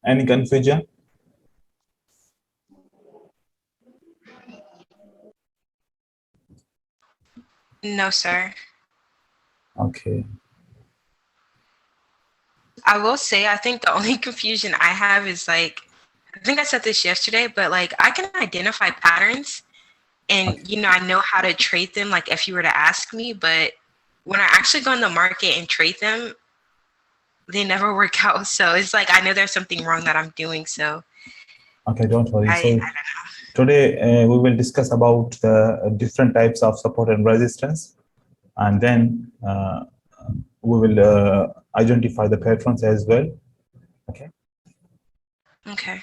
Any confusion? No, sir. Okay. I will say, I think the only confusion I have is like, I think I said this yesterday, but like I can identify patterns and, Okay. you know, I know how to trade them, like if you were to ask me, but when I actually go in the market and trade them, they never work out. So it's like, I know there's something wrong that I'm doing. So Okay, don't worry. I So don't know. today we will discuss about the different types of support and resistance, and then we will identify the patterns as well. Okay. Okay.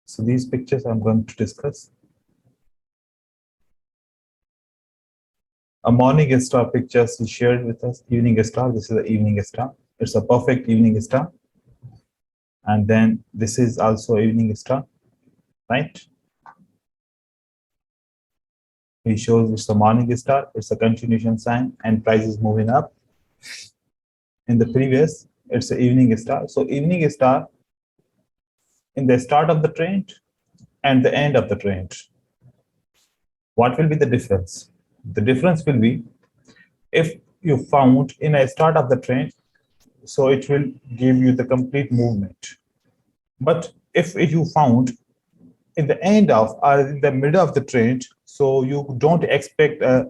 So these pictures I'm going to discuss. A morning star pictures he shared with us. Evening star. This is the evening star. It's a perfect evening star. And then this is also evening star, right? He shows it's a morning star. It's a continuation sign, and price is moving up. In the previous, it's an evening star. So evening star in the start of the trend and the end of the trend. What will be the difference? The difference will be if you found in a start of the trend, so it will give you the complete movement. But if you found in the end of or in the middle of the trend, so you don't expect a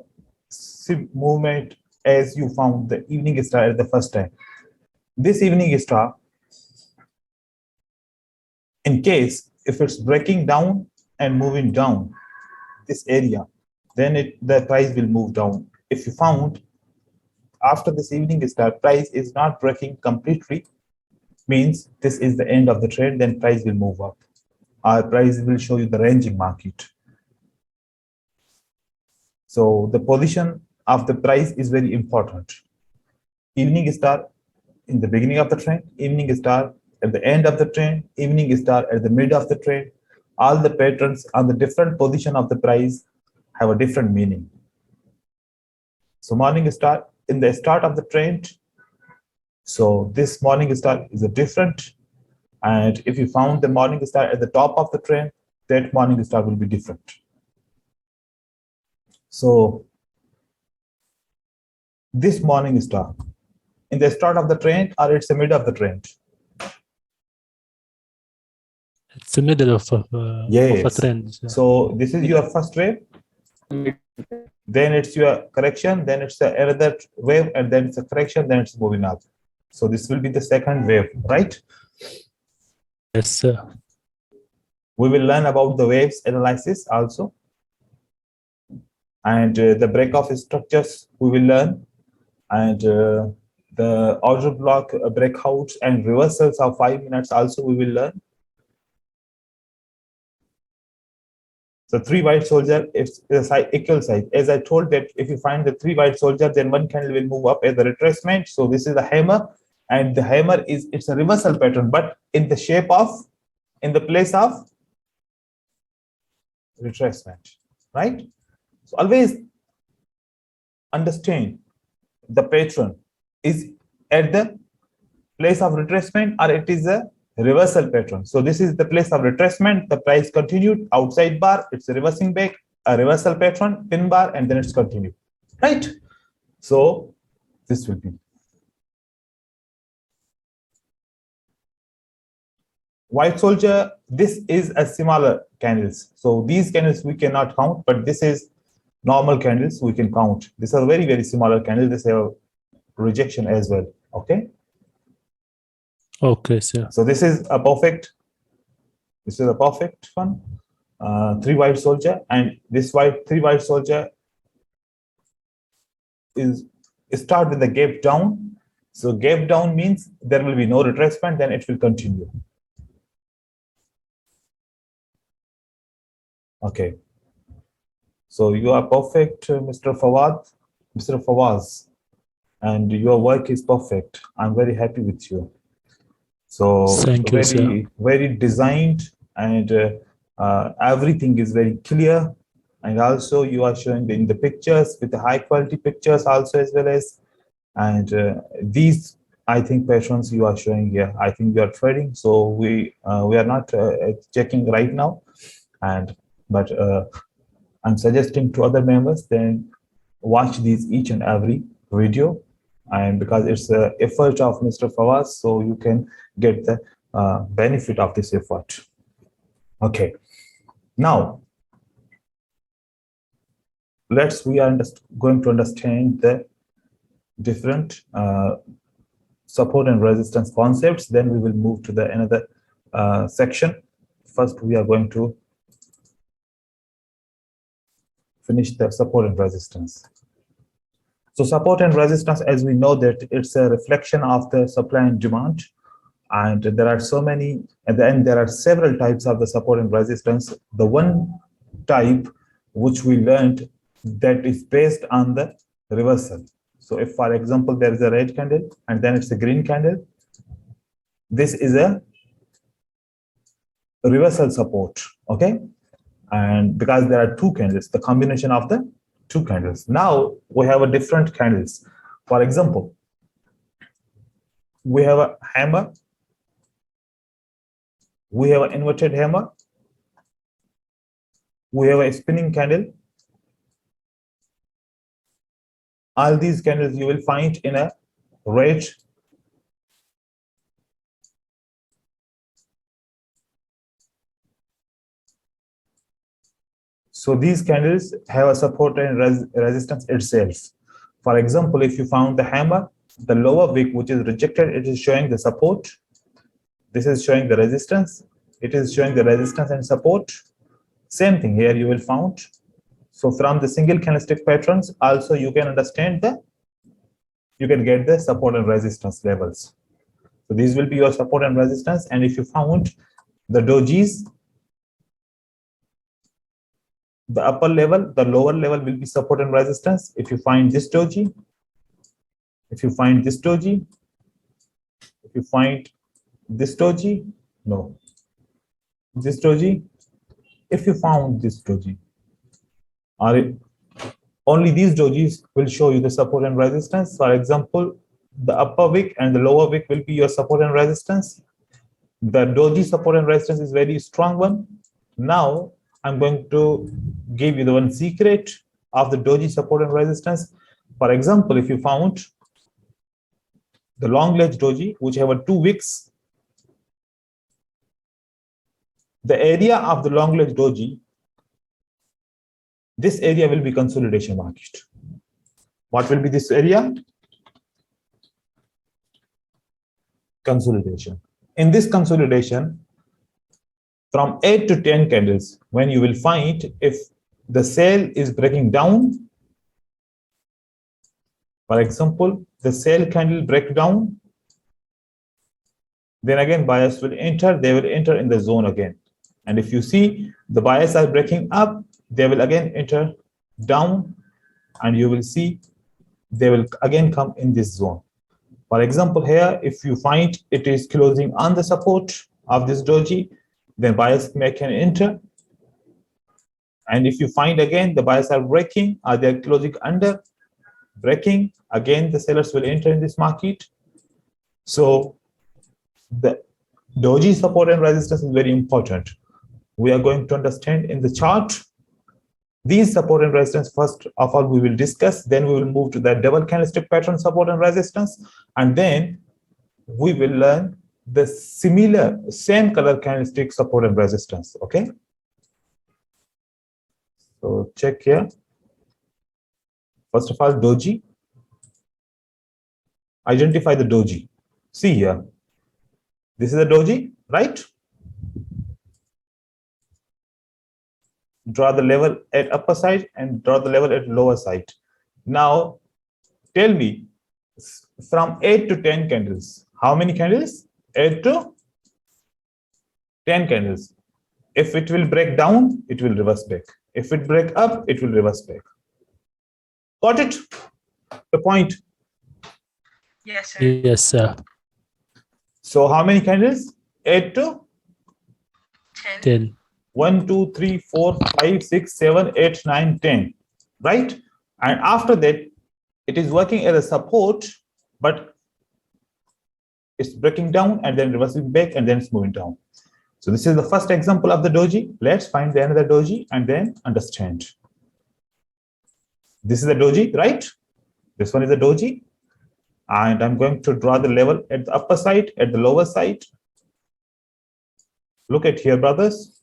movement as you found the evening star at the first time. This evening star, in case if it's breaking down and moving down this area, then the price will move down. If you found after this evening star price is not breaking completely, means this is the end of the trend, then price will move up. Our price will show you the ranging market. So the position of the price is very important. Evening star in the beginning of the trend, evening star at the end of the trend, evening star at the mid of the trend. All the patterns on the different position of the price have a different meaning. So morning star in the start of the trend. So this morning star is a different. And if you found the morning star at the top of the trend, that morning star will be different. So this morning star in the start of the trend or it's the mid of the trend? It's the middle of a trend. So this is your first wave, then it's your correction, then it's another wave, and then it's a correction, then it's moving up. So this will be the second wave, right? Yes, sir. We will learn about the waves analysis also. And the break-off structures we will learn. And the order block breakouts and reversals of 5 minutes also we will learn. So 3 white soldier, it's a equal size. As I told that if you find the 3 white soldier, then one candle will move up as the retracement. So this is the hammer, and the hammer it's a reversal pattern, but in the shape of, in the place of retracement, right? So always understand the pattern is at the place of retracement or it is a reversal pattern. So this is the place of retracement. The price continued outside bar. It's a reversing back, a reversal pattern, pin bar, and then it's continued, right? So this will be. White soldier, this is a smaller candles. So these candles we cannot count, but this is normal candles we can count. These are very, very smaller candles. They have rejection as well, okay? Okay, sir. So this is a perfect. This is a perfect one. 3 white soldier, and this 3 white soldier is start with the gap down. So gap down means there will be no retracement, then it will continue. Okay. So you are perfect, Mr. Fawad, Mr. Fawaz, and your work is perfect. I'm very happy with you. So thank you, sir. Very designed, and everything is very clear. And also you are showing in the pictures with the high quality pictures also as well as, and these I think patterns you are showing here. I think we are trading, so we are not checking right now, but I'm suggesting to other members then watch these each and every video, and because it's the effort of Mr. Fawaz, so you can get the benefit of this effort. Okay, now we are going to understand the different support and resistance concepts. Then we will move to the another section. First, we are going to finish the support and resistance. So support and resistance, as we know that it's a reflection of the supply and demand. And there are so many, at the end, there are several types of the support and resistance. The one type which we learned that is based on the reversal. So if, for example, there is a red candle and then it's a green candle, this is a reversal support, okay? And because there are two candles, the combination of the two candles. Now we have a different candles. For example, we have a hammer, we have an inverted hammer, we have a spinning candle. All these candles you will find in a red, so these candles have a support and resistance itself. For example, if you found the hammer, the lower wick which is rejected, it is showing the support. This is showing the resistance. It is showing the resistance and support. Same thing here you will find. So from the single candlestick patterns, also you can understand you can get the support and resistance levels. So these will be your support and resistance. And if you found the dojis, the upper level, the lower level will be support and resistance. If you find this doji, if you find this doji, if you find this doji, no, this doji, if you found this doji, only these dojis will show you the support and resistance. For example, the upper wick and the lower wick will be your support and resistance. The doji support and resistance is very strong one. Now I'm going to give you the one secret of the doji support and resistance. For example, if you found the long ledge doji, which have a 2 wicks, the area of the long ledge doji, this area will be consolidation market. What will be this area? Consolidation. In this consolidation, from 8 to 10 candles, when you will find if the sale is breaking down, for example, the sale candle break down, then again buyers will enter, they will enter in the zone again. And if you see the buyers are breaking up, they will again enter down, and you will see they will again come in this zone. For example, here, if you find it is closing on the support of this doji, then buyers can enter. And if you find again the buyers are breaking, or they're closing under, breaking, again the sellers will enter in this market. So the doji support and resistance is very important. We are going to understand in the chart these support and resistance. First of all we will discuss, then we will move to the double candlestick pattern support and resistance, and then we will learn the similar same color candlestick support and resistance. Okay, so check here. First of all, doji, identify the doji. See here, this is a doji, right? Draw the level at upper side and draw the level at lower side. Now tell me, from 8 to 10 candles, how many candles? 8 to 10 candles. If it will break down, it will reverse back. If it break up, it will reverse back. Got it? The point? Yes, sir. Yes, sir. So how many candles? 8 to 10. 10. 1, 2, 3, 4, 5, 6, 7, 8, 9, 10, right? And after that, it is working as a support, but it's breaking down and then reversing back and then it's moving down. So this is the first example of the doji. Let's find the another doji and then understand. This is a doji, right? This one is a doji. And I'm going to draw the level at the upper side, at the lower side. Look at here, brothers.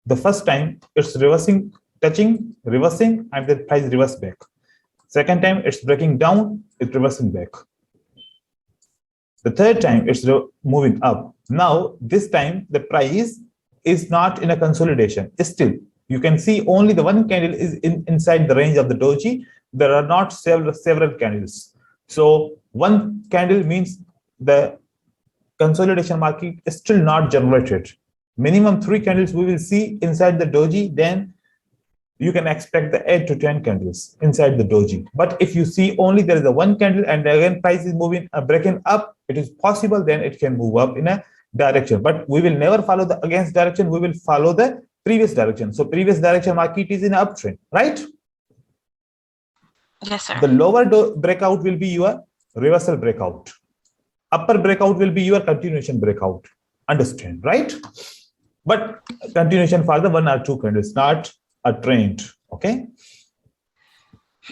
The first time it's reversing, touching, reversing, and then price reverse back. Second time it's breaking down, it's reversing back. The third time it's moving up. Now, this time the price is not in a consolidation. Still, you can see only the one candle is inside the range of the doji. There are not several candles. So one candle means the consolidation market is still not generated. Minimum 3 candles we will see inside the doji, then you can expect the 8 to 10 candles inside the doji. But if you see only there is a one candle and again price is moving, breaking up, it is possible then it can move up in a direction. But we will never follow the against direction, we will follow the previous direction. So previous direction market is in uptrend, right? Yes, sir. The lower breakout will be your reversal breakout. Upper breakout will be your continuation breakout. Understand, right? But continuation for the 1 or 2 candles, not a trend. Okay.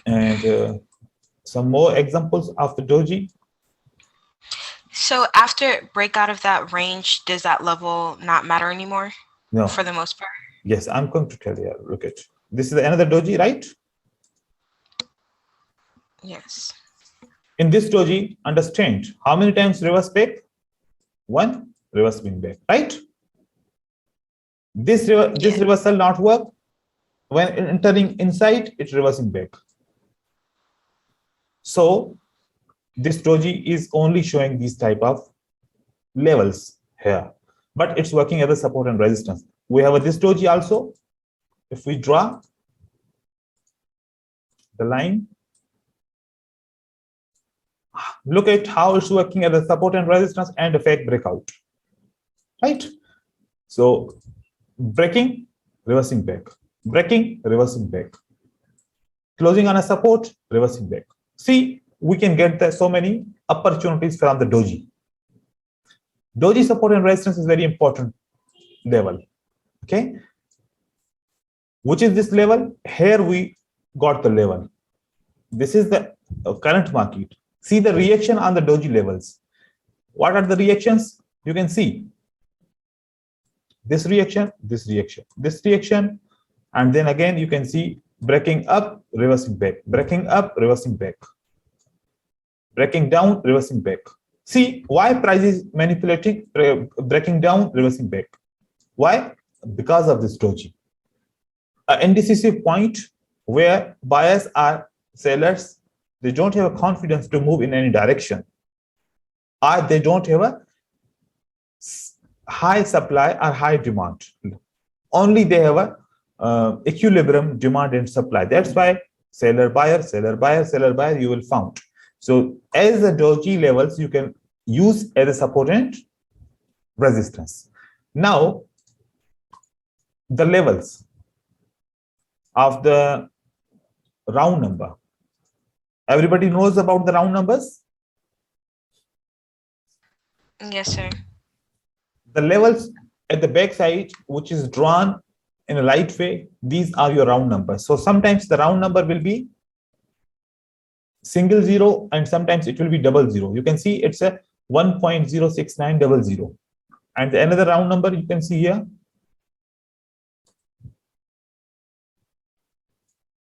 And some more examples of the doji. So after breakout of that range, does that level not matter anymore? No. For the most part? Yes, I'm going to tell you. Look at this is another doji, right? Yes. In this doji, understand how many times reverse back? 1 reverse swing back, right? This reversal not work. When entering inside, it's reversing back. So this doji is only showing these type of levels here, but it's working as a support and resistance. We have this doji also. If we draw the line, look at how it's working as a support and resistance and a fake breakout, right? So breaking, reversing back, breaking, reversing back, closing on a support, reversing back. See, we can get so many opportunities from the doji. Doji support and resistance is very important level. Okay, which is this level? Here we got the level. This is the current market. See the reaction on the doji levels. What are the reactions? You can see this reaction, this reaction, this reaction, and then again you can see breaking up, reversing back, breaking up, reversing back, breaking down, reversing back. See why price is manipulating, breaking down, reversing back. Why? Because of this doji. An indecisive point where buyers are sellers, they don't have a confidence to move in any direction, or they don't have a high supply or high demand. Only they have a equilibrium demand and supply. That's why seller buyer, seller buyer, seller buyer you will find. So as the doji levels you can use as a support and resistance. Now the levels of the round number. Everybody knows about the round numbers? Yes, sir. The levels at the back side, which is drawn in a light way, these are your round numbers. So sometimes the round number will be single zero and sometimes it will be double zero. You can see it's a 1.06900. And another round number you can see here,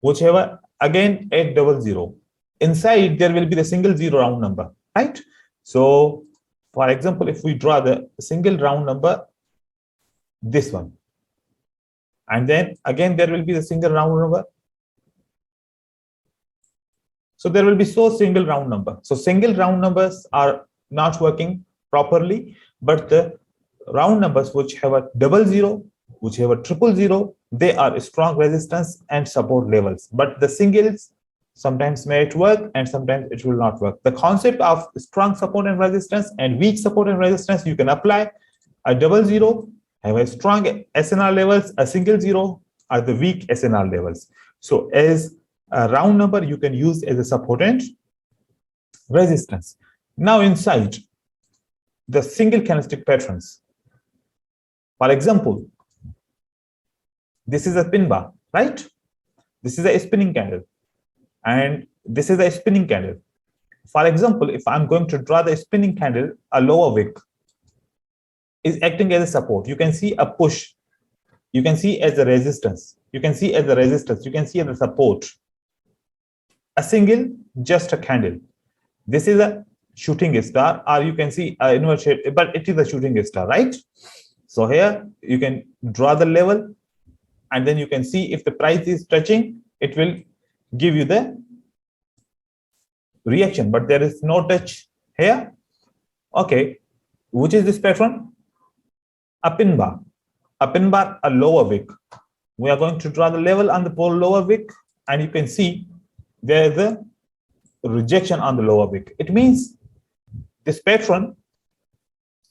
whichever again 800. Inside there will be the single zero round number, right? So for example, if we draw the single round number, this one, and then again there will be the single round number. So there will be single round number. So single round numbers are not working properly, but the round numbers which have a double zero, which have a triple zero, they are strong resistance and support levels. But the singles, sometimes may it work and sometimes it will not work. The concept of strong support and resistance and weak support and resistance, you can apply a double zero have a strong SNR levels, a single zero are the weak SNR levels. So as a round number, you can use as a support and resistance. Now inside the single candlestick patterns, for example, this is a pin bar, right? This is a spinning candle, and this is a spinning candle. For example, if I'm going to draw the spinning candle, a lower wick is acting as a support. You can see a push. You can see as a resistance. You can see as a resistance. You can see as a support. A single, just a candle. This is a shooting star, or you can see a inverted shape, but it is a shooting star, right? So here you can draw the level, and then you can see if the price is touching, it will give you the reaction, but there is no touch here. Okay, which is this pattern? A pin bar, a lower wick. We are going to draw the level on the pole lower wick, and you can see there is a rejection on the lower wick. It means this pattern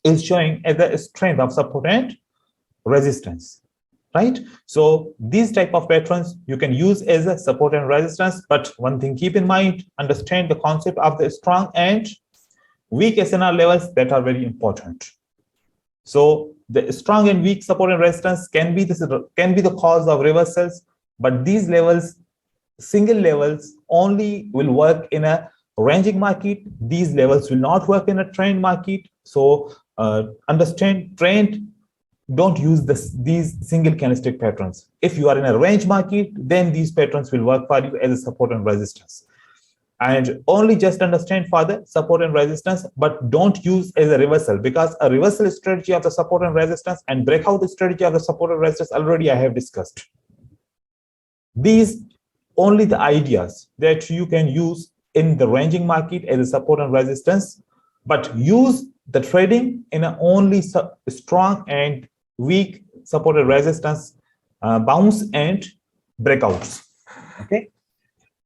is showing as a strength of support and resistance, right? So these type of patterns you can use as a support and resistance, but one thing keep in mind, understand the concept of the strong and weak SNR levels that are very important. So the strong and weak support and resistance can be the cause of reversals, but these levels, single levels, only will work in a ranging market. These levels will not work in a trend market. So understand, trend, don't use these single candlestick patterns. If you are in a range market, then these patterns will work for you as a support and resistance. And only just understand for the support and resistance, but don't use as a reversal, because a reversal strategy of the support and resistance and breakout strategy of the support and resistance already I have discussed. These only the ideas that you can use in the ranging market as a support and resistance, but use the trading in a only strong and weak support and resistance bounce and breakouts. Okay.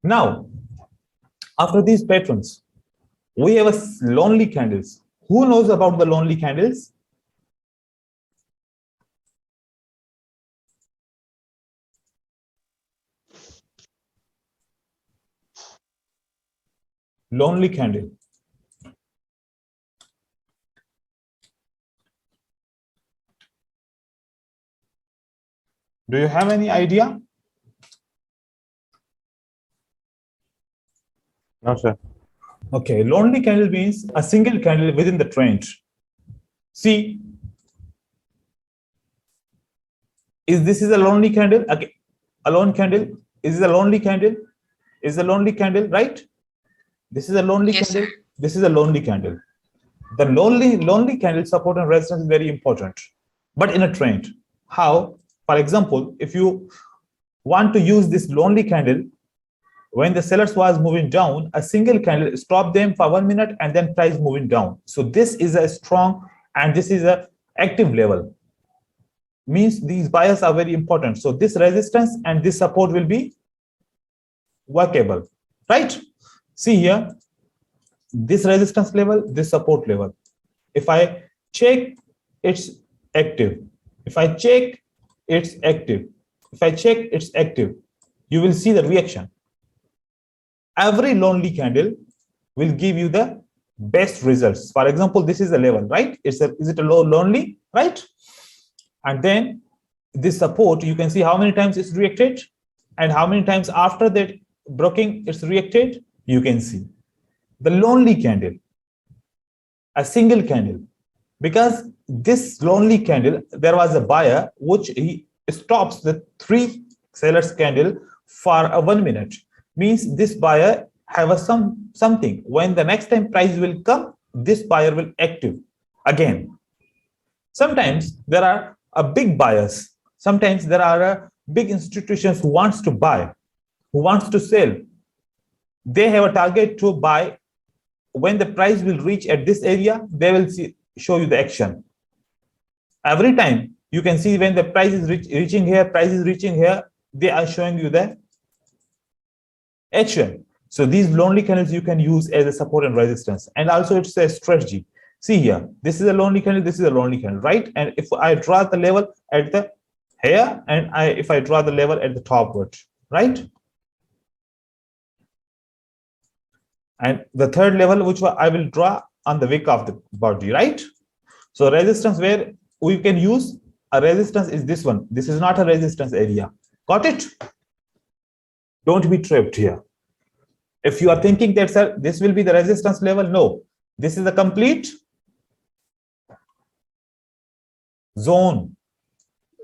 Now, after these patterns, we have a lonely candles. Who knows about the lonely candles? Lonely candle. Do you have any idea? No, sir. Okay, lonely candle means a single candle within the trend. See, this is a lonely candle? Okay, a lone candle. Is a lonely candle? Is a lonely candle, right? This is a lonely candle. Sir. This is a lonely candle. The lonely candle support and resistance is very important, but in a trend. How? For example, if you want to use this lonely candle, when the sellers was moving down, a single candle stopped them for 1 minute and then price moving down. So this is a strong and this is a active level. Means these buyers are very important. So this resistance and this support will be workable, right? See here, this resistance level, this support level. If I check, it's active. If I check, it's active. If I check, it's active. You will see the reaction. Every lonely candle will give you the best results. For example, this is a level, right? Is it a low lonely, right? And then this support, you can see how many times it's reacted and how many times after that broken it's reacted. You can see the lonely candle, a single candle, because this lonely candle, there was a buyer which he stops the 3 sellers candle for 1 minute. Means this buyer have a something. When the next time price will come, this buyer will active again. Sometimes there are big buyers. Sometimes there are big institutions who wants to buy, who wants to sell. They have a target to buy. When the price will reach at this area, they will show you the action. Every time you can see when the price is reaching here, price is reaching here, they are showing you the action. So these lonely candles you can use as a support and resistance, and also it's a strategy. See here, this is a lonely candle, this is a lonely candle, right? And if I draw the level at the here, and if I draw the level at the topward, right? And the third level, which I will draw on the wick of the body, right? So resistance where we can use a resistance is this one. This is not a resistance area. Got it? Don't be trapped here. If you are thinking that, sir, this will be the resistance level, no. This is a complete zone.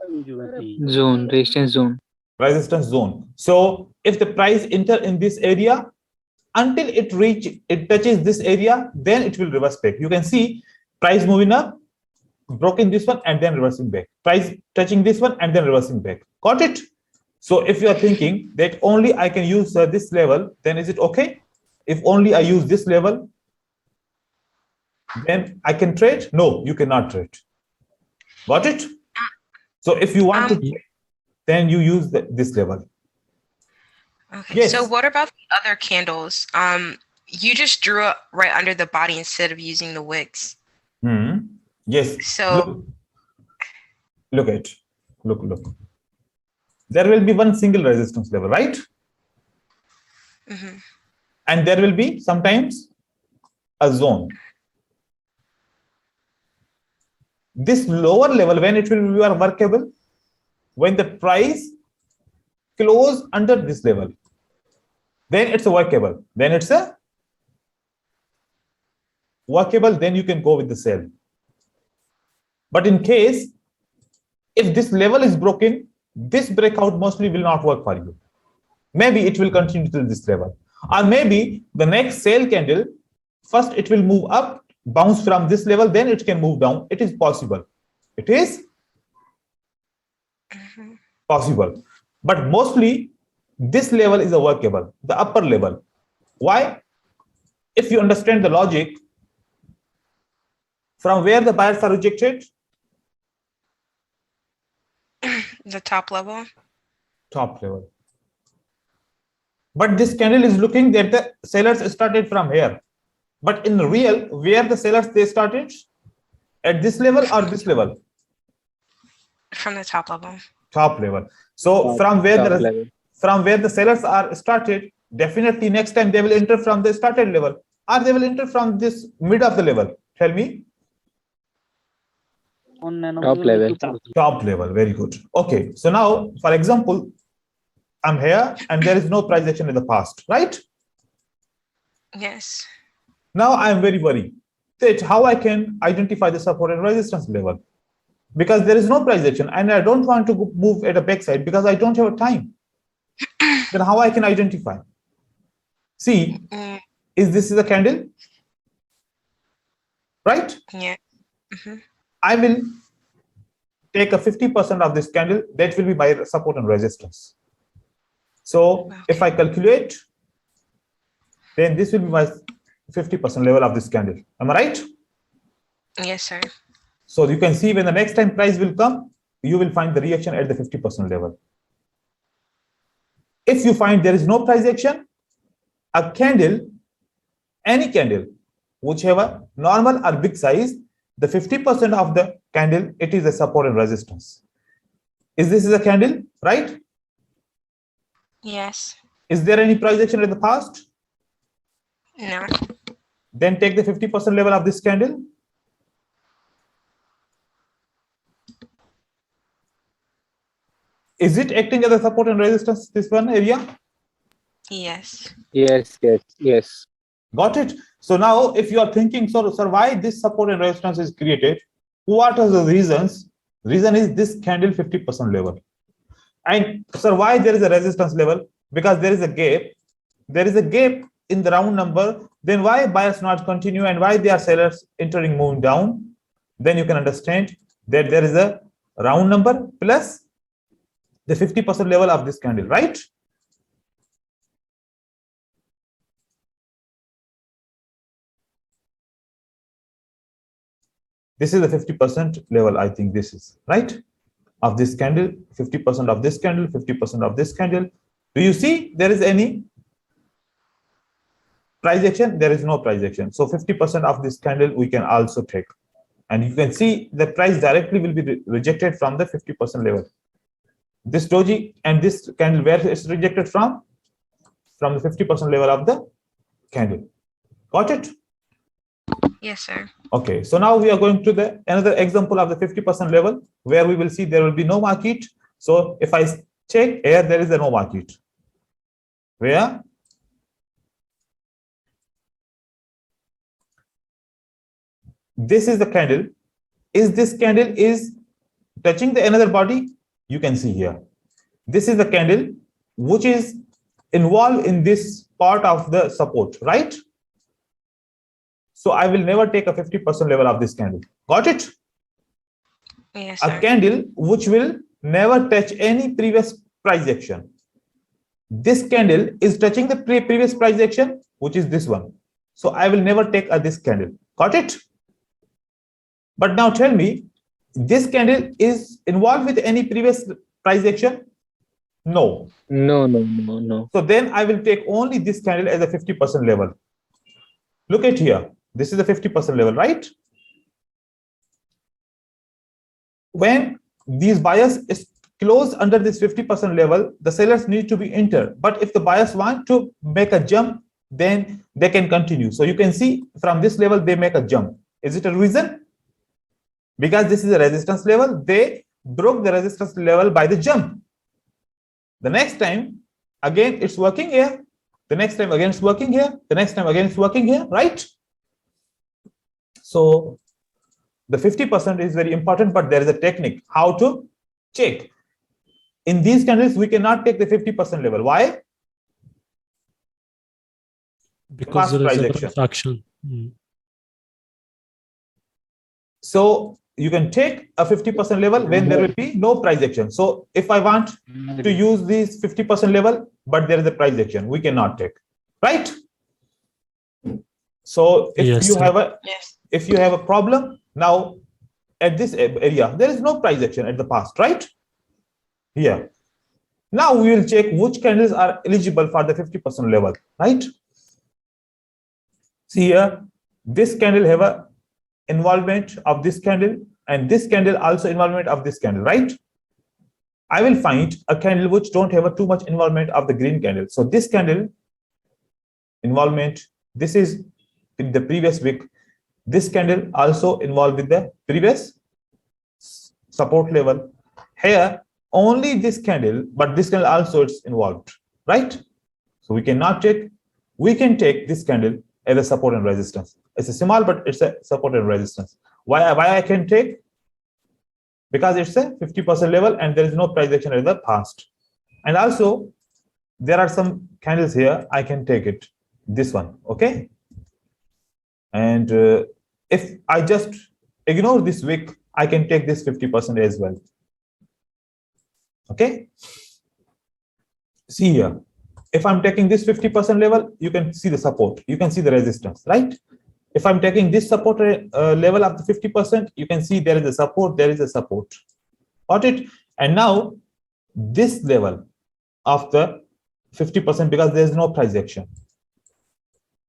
Resistance zone. Resistance zone. So if the price enter in this area, until it touches this area, then it will reverse back. You can see price moving up, broken this one, and then reversing back. Price touching this one and then reversing back. Got it? So if you are thinking that only I can use this level, then is it okay? If only I use this level, then I can trade? No, you cannot trade. Got it? So if you want to trade, then you use this level. Okay. Yes. So what about the other candles? You just drew it right under the body instead of using the wicks. Yes. So look at it. Look. There will be one single resistance level, right? And there will be sometimes a zone. This lower level, when it will be workable, when the price close under this level, then it's a workable. Then it's a workable, then you can go with the sell. But in case, if this level is broken, this breakout mostly will not work for you. Maybe it will continue till this level. Or maybe the next sell candle, first it will move up, bounce from this level, then it can move down. It is possible. It is possible. But mostly, this level is a workable, the upper level. Why? If you understand the logic, from where the buyers are rejected? The top level. Top level. But this candle is looking that the sellers started from here. But in real, where the sellers they started? At this level or this level? From the top level. Top level. So from where the sellers are started, definitely next time they will enter from the started level, or they will enter from this mid of the level. Tell me. Top level. Top level. Very good. Okay. So now, for example, I'm here and there is no price action in the past, right? Yes. Now I am very worried that how I can identify the support and resistance level, because there is no price action and I don't want to move at a backside because I don't have time. Then how I can identify? See, this is a candle, right? Yeah. I will take a 50% of this candle. That will be my support and resistance. So if I calculate, then this will be my 50% level of this candle. Am I right? Yes, sir. So you can see when the next time price will come, you will find the reaction at the 50% level. If you find there is no price action, a candle, any candle, whichever normal or big size, the 50% of the candle, it is a support and resistance. This is a candle, right? Yes. Is there any price action in the past? No. Then take the 50% level of this candle. Is it acting as a support and resistance, this one area? Yes. Yes. Got it? So now if you are thinking, so sir, why this support and resistance is created? What are the reasons? Reason is this candle 50% level. And sir, why there is a resistance level? Because there is a gap. There is a gap in the round number. Then why buyers not continue and why they are sellers entering moving down? Then you can understand that there is a round number plus the 50% level of this candle, right? This is the 50% level, I think this is, right? Of this candle, 50% of this candle, 50% of this candle. Do you see there is any? price action, there is no price action. So 50% of this candle we can also take. And you can see the price directly will be rejected from the 50% level. This doji and this candle, where it's rejected from? From the 50% level of the candle. Got it? Yes, sir. Okay, so now we are going to the another example of the 50% level where we will see there will be no market. So if I check here, there is a no market. Where? This is the candle. Is this candle is touching the another body? You can see here. This is the candle which is involved in this part of the support, right? So I will never take a 50% level of this candle. Got it? Yes, sir. A candle which will never touch any previous price action. This candle is touching the previous price action, which is this one. So I will never take this candle. Got it? But now tell me, this candle is involved with any previous price action? No. No. So then I will take only this candle as a 50% level. Look at here. This is the 50% level, right? When these buyers is closed under this 50% level, the sellers need to be entered. But if the buyers want to make a jump, then they can continue. So you can see from this level, they make a jump. Is it a reason? Because this is a resistance level, they broke the resistance level by the jump. The next time, again, it's working here. The next time, again, it's working here. The next time, again, it's working here, right? So the 50% is very important, but there is a technique how to check. In these candles, we cannot take the 50% level. Why? Because there is a price action. So you can take a 50% level when there will be no price action. So if I want to use this 50% level, but there is a price action, we cannot take, right? So if you have a problem now at this area, there is no price action at the past, right? Here. Now we will check which candles are eligible for the 50% level, right? See here, this candle have a involvement of this candle, and this candle also involvement of this candle, right? I will find a candle which don't have too much involvement of the green candle. So this candle involvement, this is in the previous week. This candle also involved with the previous support level. Here, only this candle, but this candle also is involved, right? So we cannot take, we can take this candle as a support and resistance. It's a small, but it's a support and resistance. Why I can take? Because it's a 50% level and there is no price action in the past. And also, there are some candles here, I can take it. This one, okay? And if I just ignore this wick, I can take this 50% as well. Okay? See here. If I'm taking this 50% level, you can see the support, you can see the resistance, right? If I'm taking this support level of the 50%, you can see there is a support, there is a support. Got it? And now this level of the 50%, because there is no price action.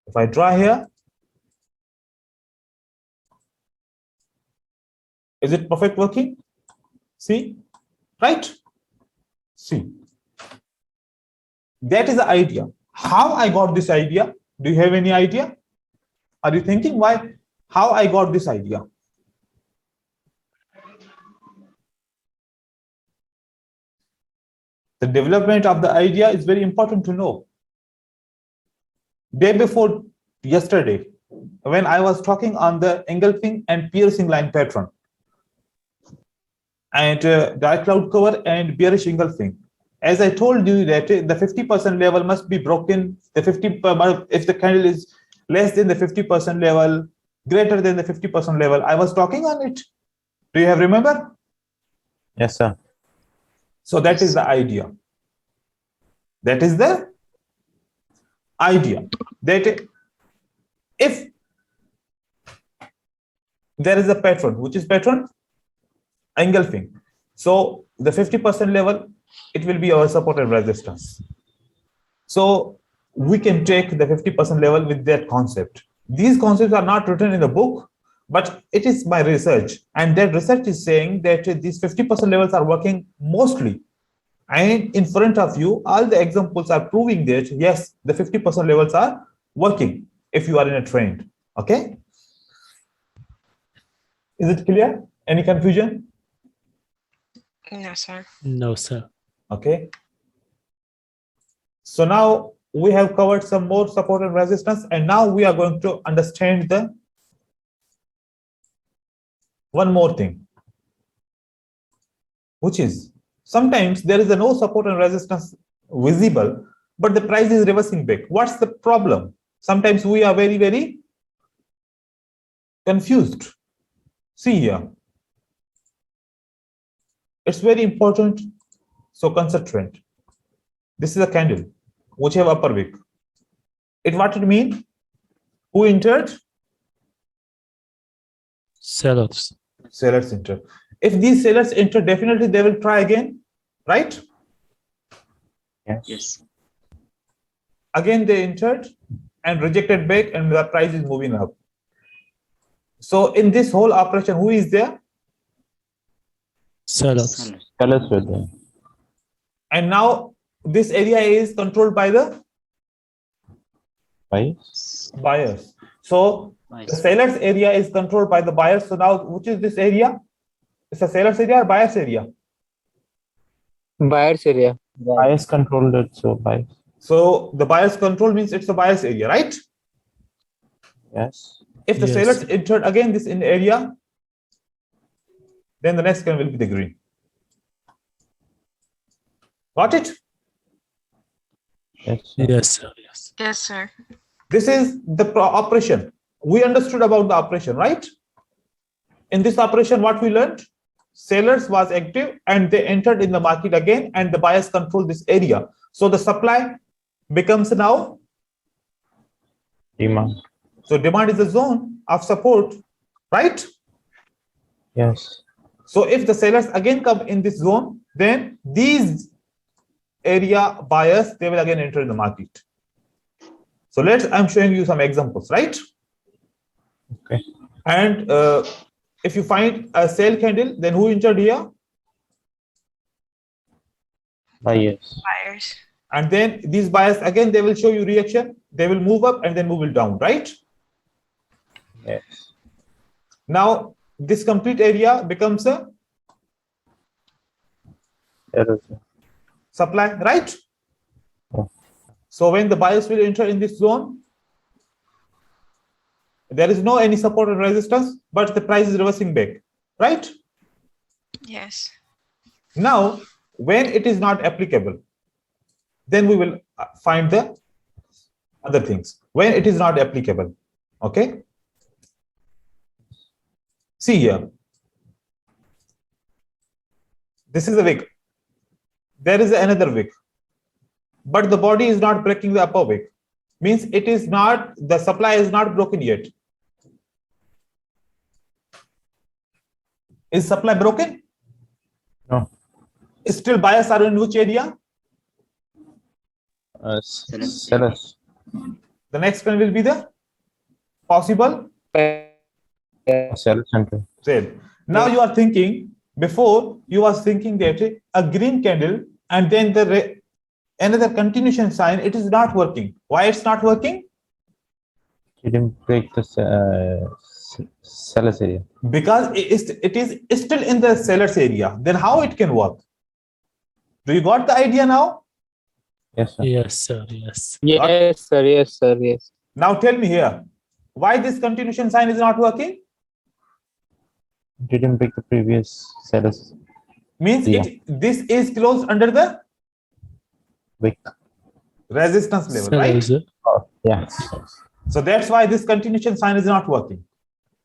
If I draw here, is it perfect working? See, right? See. That is the idea. How I got this idea? Do you have any idea? Are you thinking why? How I got this idea? The development of the idea is very important to know. Day before yesterday, when I was talking on the engulfing and piercing line pattern, and dark cloud cover and bearish engulfing. As I told you that the 50% level must be broken. The 50, if the candle is less than the 50% level, greater than the 50% level, I was talking on it. Do you have remember? Yes, sir. So that is the idea. That is the idea. That if there is a pattern, which is pattern engulfing. So the 50% level, it will be our support and resistance. So we can take the 50% level with that concept. These concepts are not written in the book, but it is my research. And that research is saying that these 50% levels are working mostly. And in front of you, all the examples are proving that, yes, the 50% levels are working if you are in a trend. Okay? Is it clear? Any confusion? No, sir. No, sir. Okay. So now we have covered some more support and resistance, and now we are going to understand the one more thing, which is sometimes there is no support and resistance visible, but the price is reversing back. What's the problem? Sometimes we are very, very confused. See here. It's very important. So concentrate. This is a candle which have upper wick. What it mean? Who entered? Sellers. Sellers enter. If these sellers enter, definitely they will try again, right? Yes. Again they entered and rejected back, and the price is moving up. So in this whole operation, who is there? Sellers. Sellers were there. And now this area is controlled by the buyers. So the sellers area is controlled by the buyers. So now which is this area? It's a sellers area or buyers area? Buyers area. Buyers controlled it, so buyers. So the buyers control means it's a buyers area, right? Yes. If the Yes. sellers entered again this in area, then the next one will be the green. Got it? Yes. Yes, sir. Yes. Yes, sir. This is the operation. We understood about the operation, right? In this operation, what we learned? Sellers was active and they entered in the market again, and the buyers control this area. So the supply becomes now Demand. So demand is the zone of support, right? Yes. So if the sellers again come in this zone, then these area buyers, they will again enter in the market. So I'm showing you some examples, right? Okay. And if you find a sell candle, then who entered here? Buyers. Buyers. And then these buyers, again, they will show you reaction. They will move up and then move it down, right? Yes. Now, this complete area becomes a Sellers. supply, right? Oh. So when the buyers will enter in this zone, there is no any support and resistance, but the price is reversing back, right? Yes. Now, when it is not applicable, then we will find the other things. When it is not applicable, okay? See here. This is a wick. There is another wick, but the body is not breaking the upper wick. Means it is not, the supply is not broken yet. Is supply broken? No. Still buyers are in which area? Sellers. The next one will be the possible Sellers center. sale. Now you are thinking, before you was thinking that a green candle and then another continuation sign, it is not working. Why it's not working? You didn't break the sellers area. Because it is still in the sellers area. Then how it can work? Do you got the idea now? Yes, sir. Yes, sir. Yes. Yes, sir. Yes, sir. Yes. Now tell me here, why this continuation sign is not working? Didn't break the previous sellers. Means Yeah. this is closed under the Wick. resistance level, right? Sellers. Oh, yeah. So that's why this continuation sign is not working.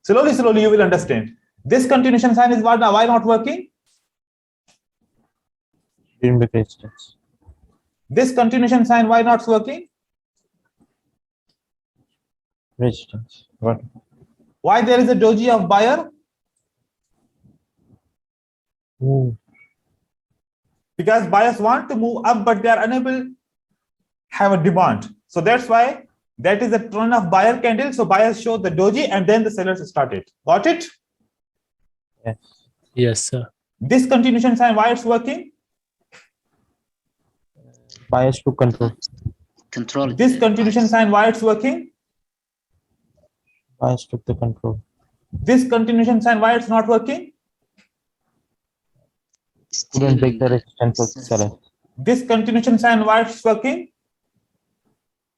Slowly you will understand. This continuation sign is why not working? Didn't break resistance. This continuation sign, why not working? Resistance. What? Why there is a doji of buyer? Ooh. Because buyers want to move up, but they are unable to have a demand. So that's why that is the turn of buyer candle. So buyers show the doji and then the sellers started. Got it? Yes. Yes, sir. This continuation sign, why it's working? Bias to control. Control. This continuation sign, why it's working? Bias took the control. This continuation sign, why it's not working? Couldn't break the resistance of the seller. This continuation sign, why it's working?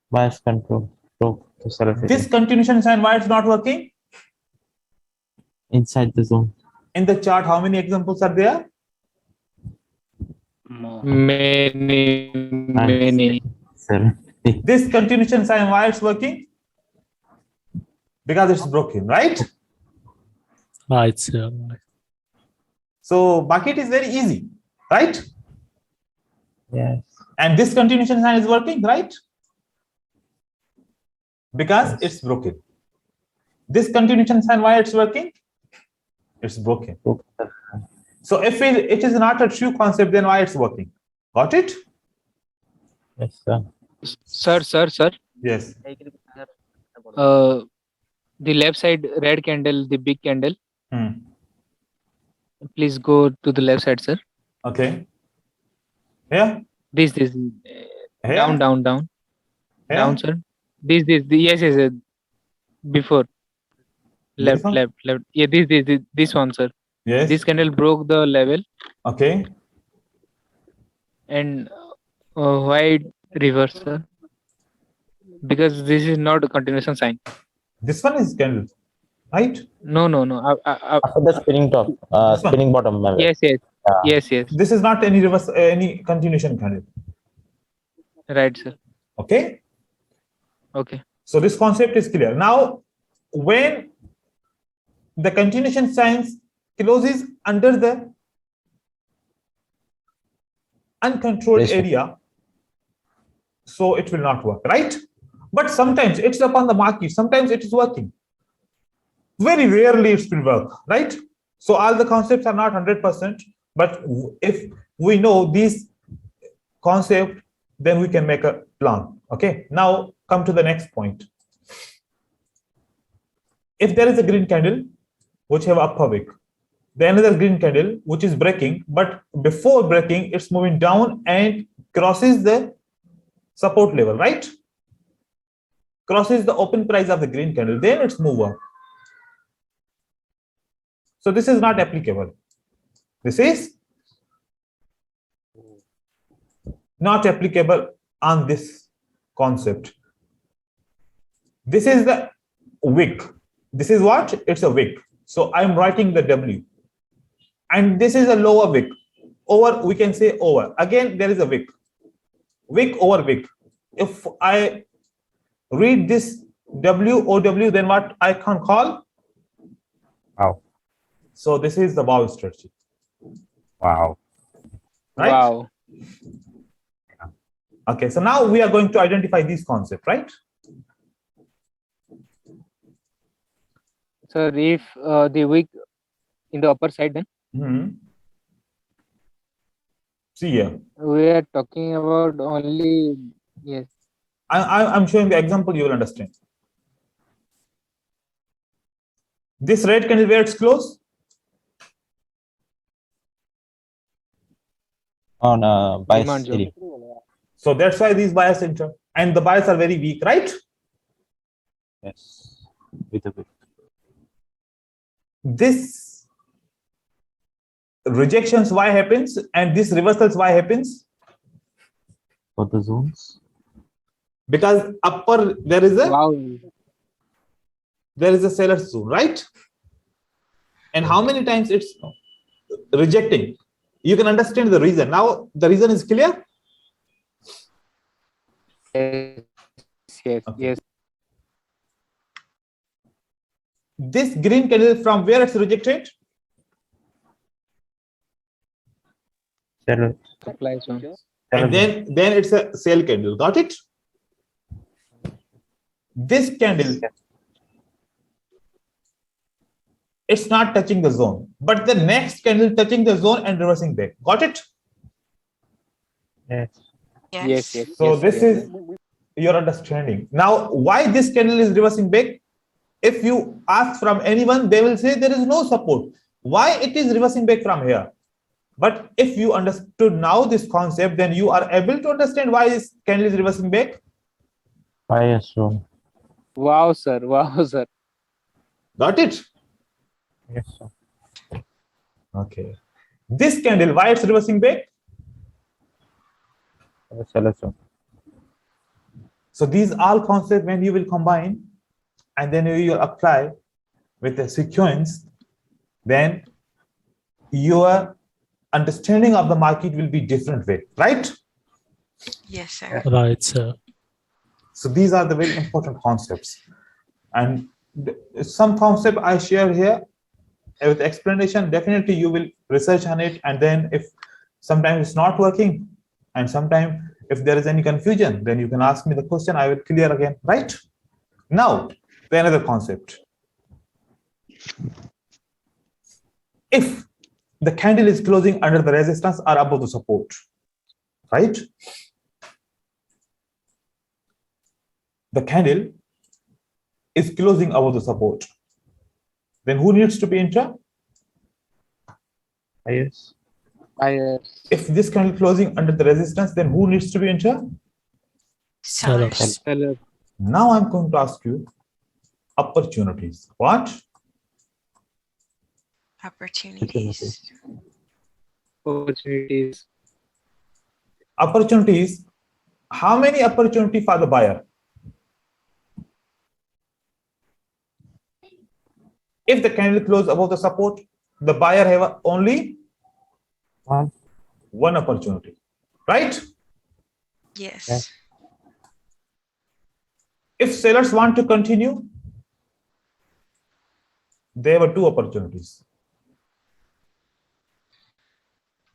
Bias control. Broke the seller. This continuation sign, why it's not working? Inside the zone. In the chart, how many examples are there? More. Many. 70. This continuation sign, why it's working? Because it's broken, right? Right, sir. So bucket is very easy, right? Yes. And this continuation sign is working, right? Because it's broken. This continuation sign, why it's working? It's broken. Broke. So if it is not a true concept, then why it's working? Got it? Yes, sir. Sir. Yes. The left side red candle, the big candle. Hmm. Please go to the left side, sir. Okay. Here? This. Here? Down. Here? Down, sir. This. Yes. Before. This Left. one? Yeah, this one, sir. Yes. This candle broke the level Okay. and white reverse, sir. Because this is not a continuation sign. This one is candle, right? No. After the spinning top, This one? spinning bottom. Yes. Yes. This is not any reverse, any continuation candle. Right, sir. Okay. Okay. So this concept is clear. Now, when the continuation signs closes under the uncontrolled Yes, sir. area, so it will not work, right? But sometimes it's upon the market, sometimes it is working. Very rarely it will work, right? So all the concepts are not 100%, but if we know this concept, then we can make a plan. Okay, now come to the next point. If there is a green candle which have upper wick, then another green candle which is breaking, but before breaking, it's moving down and crosses the support level, right? Crosses the open price of the green candle, then it's move up. So this is not applicable. This is not applicable on this concept. This is the wick. This is what? It's a wick. So I'm writing the W. And this is a lower wick. Over, we can say over. Again, there is a wick. Wick over wick. If I read this WOW, then what I can call? Wow. So this is the bow strategy. Wow. Right? Wow. Okay, so now we are going to identify these concepts, right? Sir, if the wick in the upper side, then See here. we are talking about only, yes. I'm showing the example, you will understand. This red candle where it's close? On bias Demand zone. area. So that's why these buyers enter. And the buyers are very weak, right? Yes. With a bit. This rejections why happens and this reversals why happens? For the zones. Because upper there is Wow. a seller's zone, right? And how many times it's rejecting? You can understand the reason. Now the reason is clear. Yes. Okay. Yes. This green candle from where it's rejected? Seller. Supply zone. And then it's a sell candle. Got it? This candle, it's not touching the zone, but the next candle touching the zone and reversing back. Got it? Yes. Yes. So this is your understanding. Now, why this candle is reversing back? If you ask from anyone, they will say there is no support. Why it is reversing back from here? But if you understood now this concept, then you are able to understand why this candle is reversing back. Bias zone. Wow, sir. Wow, sir. Got it? Yes, sir. Okay. This candle, why it's reversing back? Seller zone. So these all concepts when you will combine and then you will apply with the sequence, then your understanding of the market will be different way, right? Yes, sir. Right, sir. So these are the very important concepts. And some concept I share here with explanation, definitely you will research on it. And then if sometimes it's not working and sometimes if there is any confusion, then you can ask me the question, I will clear again, right? Now, the another concept. If the candle is closing under the resistance or above the support, right? The candle is closing above the support. Then who needs to be intra? Bias. Bias. If this candle closing under the resistance, then who needs to be intra? Sellers. Seller. Now I'm going to ask you opportunities. What? Opportunities. Opportunities. Opportunities. How many opportunity for the buyer? If the candle close above the support, the buyer have only one opportunity, right? Yes. Yes. If sellers want to continue, there were two opportunities.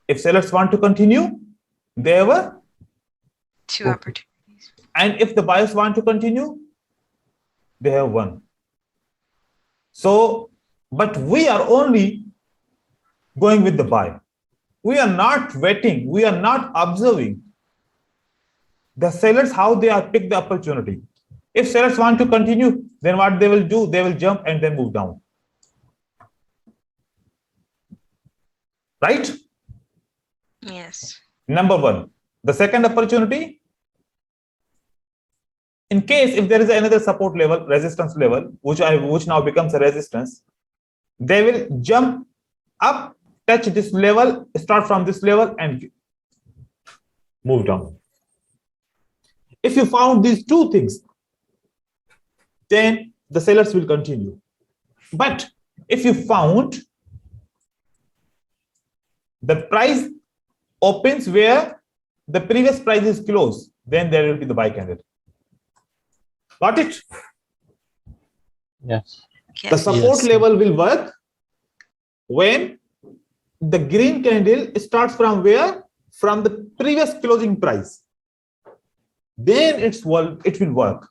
If sellers want to continue, there were Two opportunities. and if the buyers want to continue, they have one. So, but we are only going with the buy. We are not waiting. We are not observing the sellers, how they are pick the opportunity. If sellers want to continue, then what they will do, they will jump and then move down. Right? Yes. Number one. The second opportunity, in case if there is another support level, resistance level, which now becomes a resistance, they will jump up, touch this level, start from this level and move down. If you found these two things, then the sellers will continue. But if you found the price opens where the previous price is closed, then there will be the buy candle. Got it? Yes. Yes. The support Yes. level will work when the green candle starts from where? From the previous closing price. Then it will work.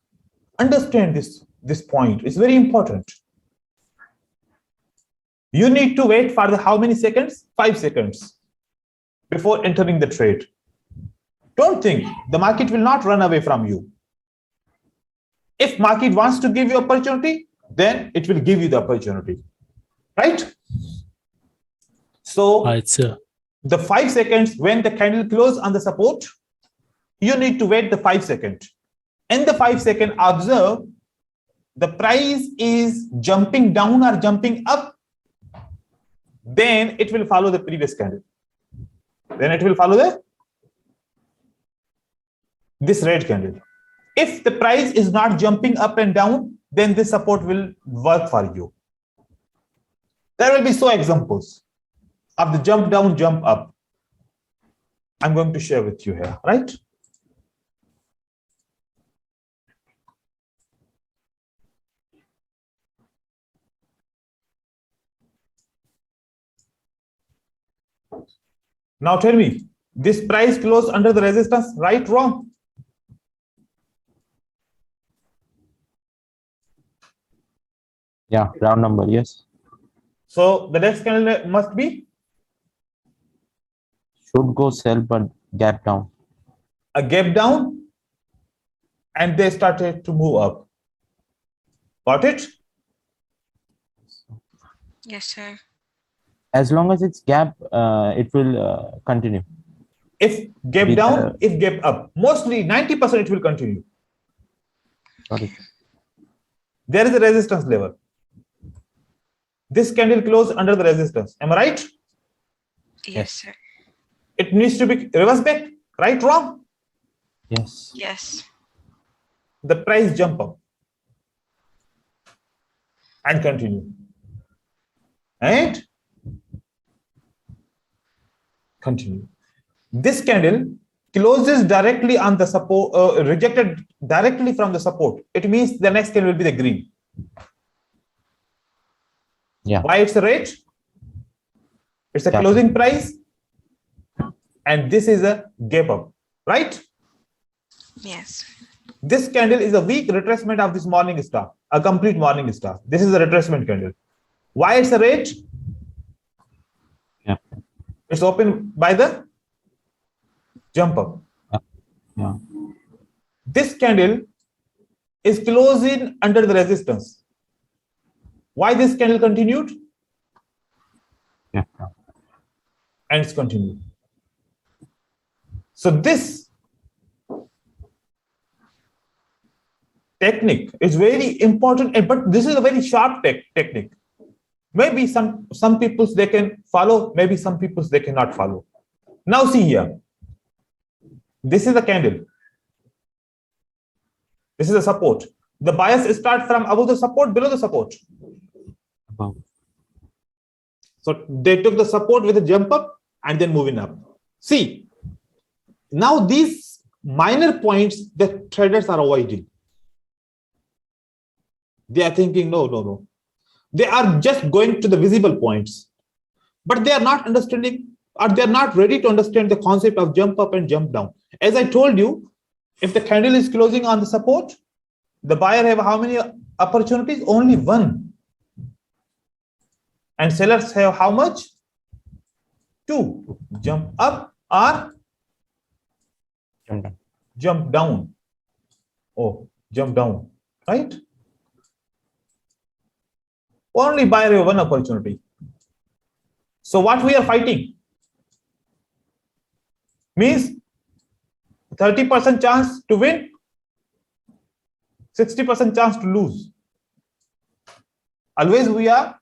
Understand this point. It's very important. You need to wait for how many seconds? 5 seconds before entering the trade. Don't think the market will not run away from you. If market wants to give you opportunity, then it will give you the opportunity, right? So Right, sir. the 5 seconds when the candle close on the support, you need to wait the 5 seconds. In the 5 second, observe the price is jumping down or jumping up, then it will follow the previous candle. Then it will follow this red candle. If the price is not jumping up and down, then this support will work for you. There will be so examples of the jump down, jump up. I'm going to share with you here, right? Now tell me, this price closed under the resistance, right, wrong? Yeah, round number, yes. So the next candle must be Should go sell but gap down. a gap down. and they started to move up. Got it? Yes, sir. As long as it's gap, it will continue. If gap down, if gap up, mostly 90% it will continue. Got it. There is a resistance level. This candle closed under the resistance. Am I right? Yes, sir. It needs to be reverse back, right? Wrong? Yes. Yes. The price jump up and continue. And continue. This candle closes directly on the support, rejected directly from the support. It means the next candle will be the green. Yeah. Why it's a rate? It's a closing price, and this is a gap up, right? Yes. This candle is a weak retracement of this morning star, a complete morning star. This is a retracement candle. Why it's a rate? Yeah. It's open by the jump up. Yeah. This candle is closing under the resistance. Why this candle continued? Yeah. And it's continued. So this technique is very important, but this is a very sharp technique. Maybe some people they can follow, maybe some people they cannot follow. Now see here. This is a candle. This is a support. The bias starts from above the support, below the support. Above. So they took the support with a jump up and then moving up. See, now these minor points that traders are avoiding. They are thinking, no. They are just going to the visible points, but they are not understanding, or they are not ready to understand the concept of jump up and jump down. As I told you, if the candle is closing on the support, the buyer have how many opportunities? Only one. And sellers have how much? Two. Jump up or jump down. Oh, jump down, right? Only buyer have one opportunity. So what we are fighting means 30% chance to win, 60% chance to lose. Always we are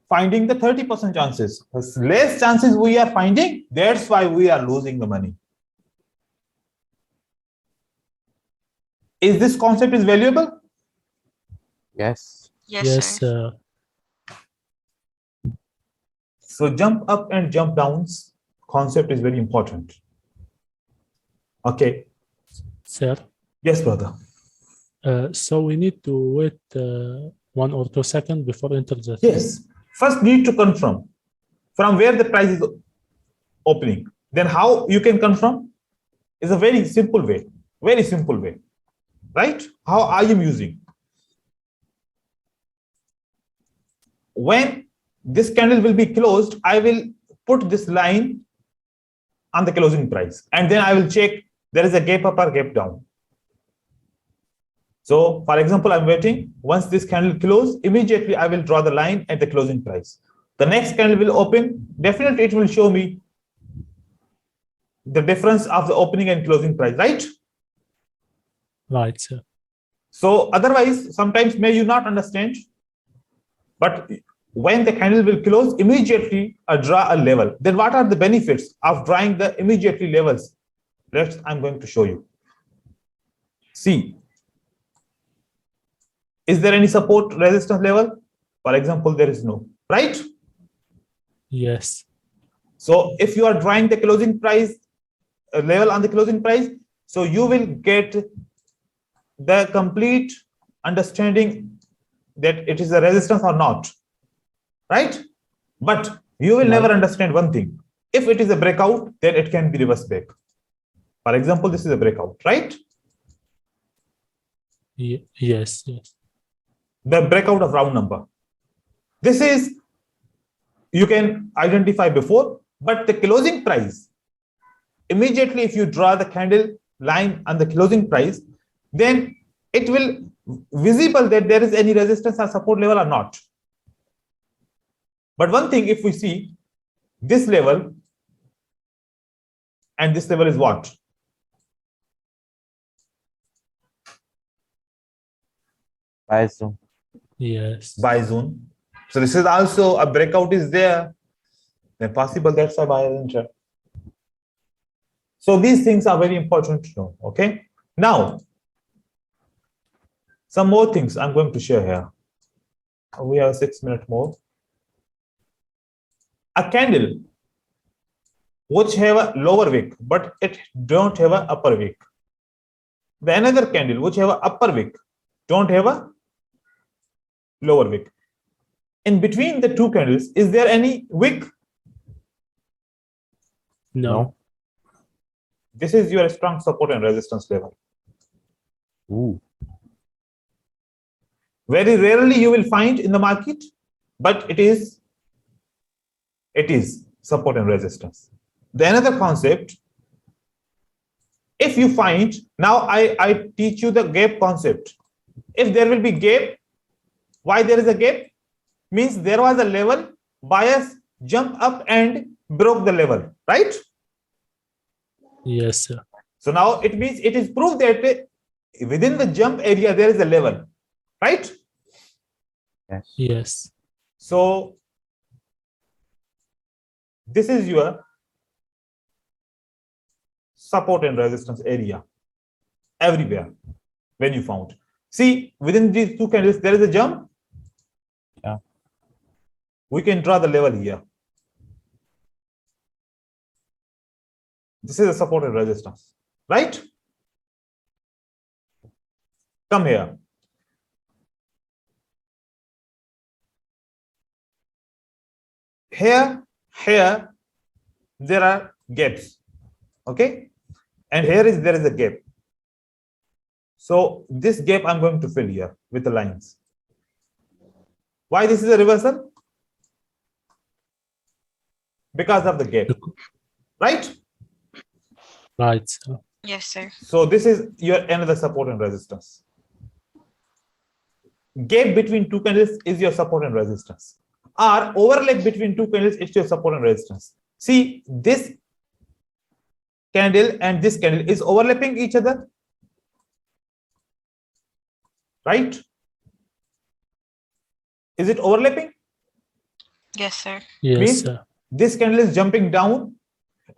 finding the 30% chances. Less chances we are finding, that's why we are losing the money. Is this concept is valuable? Yes. Yes, sir. So jump up and jump downs concept is very important. Okay. Sir. Yes, brother. So we need to wait 1 or 2 seconds before enter the. Yes. First need to confirm from where the price is opening. Then how you can confirm is a very simple way. Very simple way. Right? How I am using. When this candle will be closed, I will put this line on the closing price, and then I will check there is a gap up or gap down. So, for example, I'm waiting. Once this candle closes, immediately I will draw the line at the closing price. The next candle will open. Definitely, it will show me the difference of the opening and closing price, right? Right, sir. So, otherwise, sometimes may you not understand, but when the candle will close, immediately draw a level. Then what are the benefits of drawing the immediately levels? I'm going to show you. See, is there any support resistance level? For example, there is no, right? Yes. So if you are drawing the closing price level on the closing price, so you will get the complete understanding that it is a resistance or not, right? But you will never understand one thing. If it is a breakout, then it can be reverse back. For example, this is a breakout, right? Yes. The breakout of round number. This is, you can identify before, but the closing price, immediately if you draw the candle line on the closing price, then it will visible that there is any resistance or support level or not. But one thing, if we see this level and this level is what? Buy zone. Yes. Buy zone. So this is also a breakout is there. Then possible that's a buyer enter. So these things are very important to know. Okay. Now, some more things I'm going to share here. We have 6 minutes more. A candle which have a lower wick, but it don't have a upper wick. The another candle which have a upper wick, don't have a lower wick. In between the two candles, is there any wick? No. This is your strong support and resistance level. Ooh. Very rarely you will find in the market, but it is support and resistance. The another concept, if you find, now I teach you the gap concept. If there will be gap, why there is a gap? Means there was a level, buyers jump up and broke the level, right? Yes, sir. So now it means it is proved that within the jump area there is a level, right? Yes. Yes. So this is your support and resistance area everywhere when you found. See, within these two candles there is a jump. Yeah. We can draw the level here. This is a support and resistance, right? Come here. Here, there are gaps, okay? And there is a gap. So this gap I'm going to fill here with the lines. Why this is a reversal? Because of the gap, right? Right, sir. Yes, sir. So this is your another support and resistance. Gap between two candles is your support and resistance. Or overlap between two candles, it's your support and resistance. See, this candle and this candle is overlapping each other, right? Is it overlapping? Yes, sir. Yes, Means sir. this candle is jumping down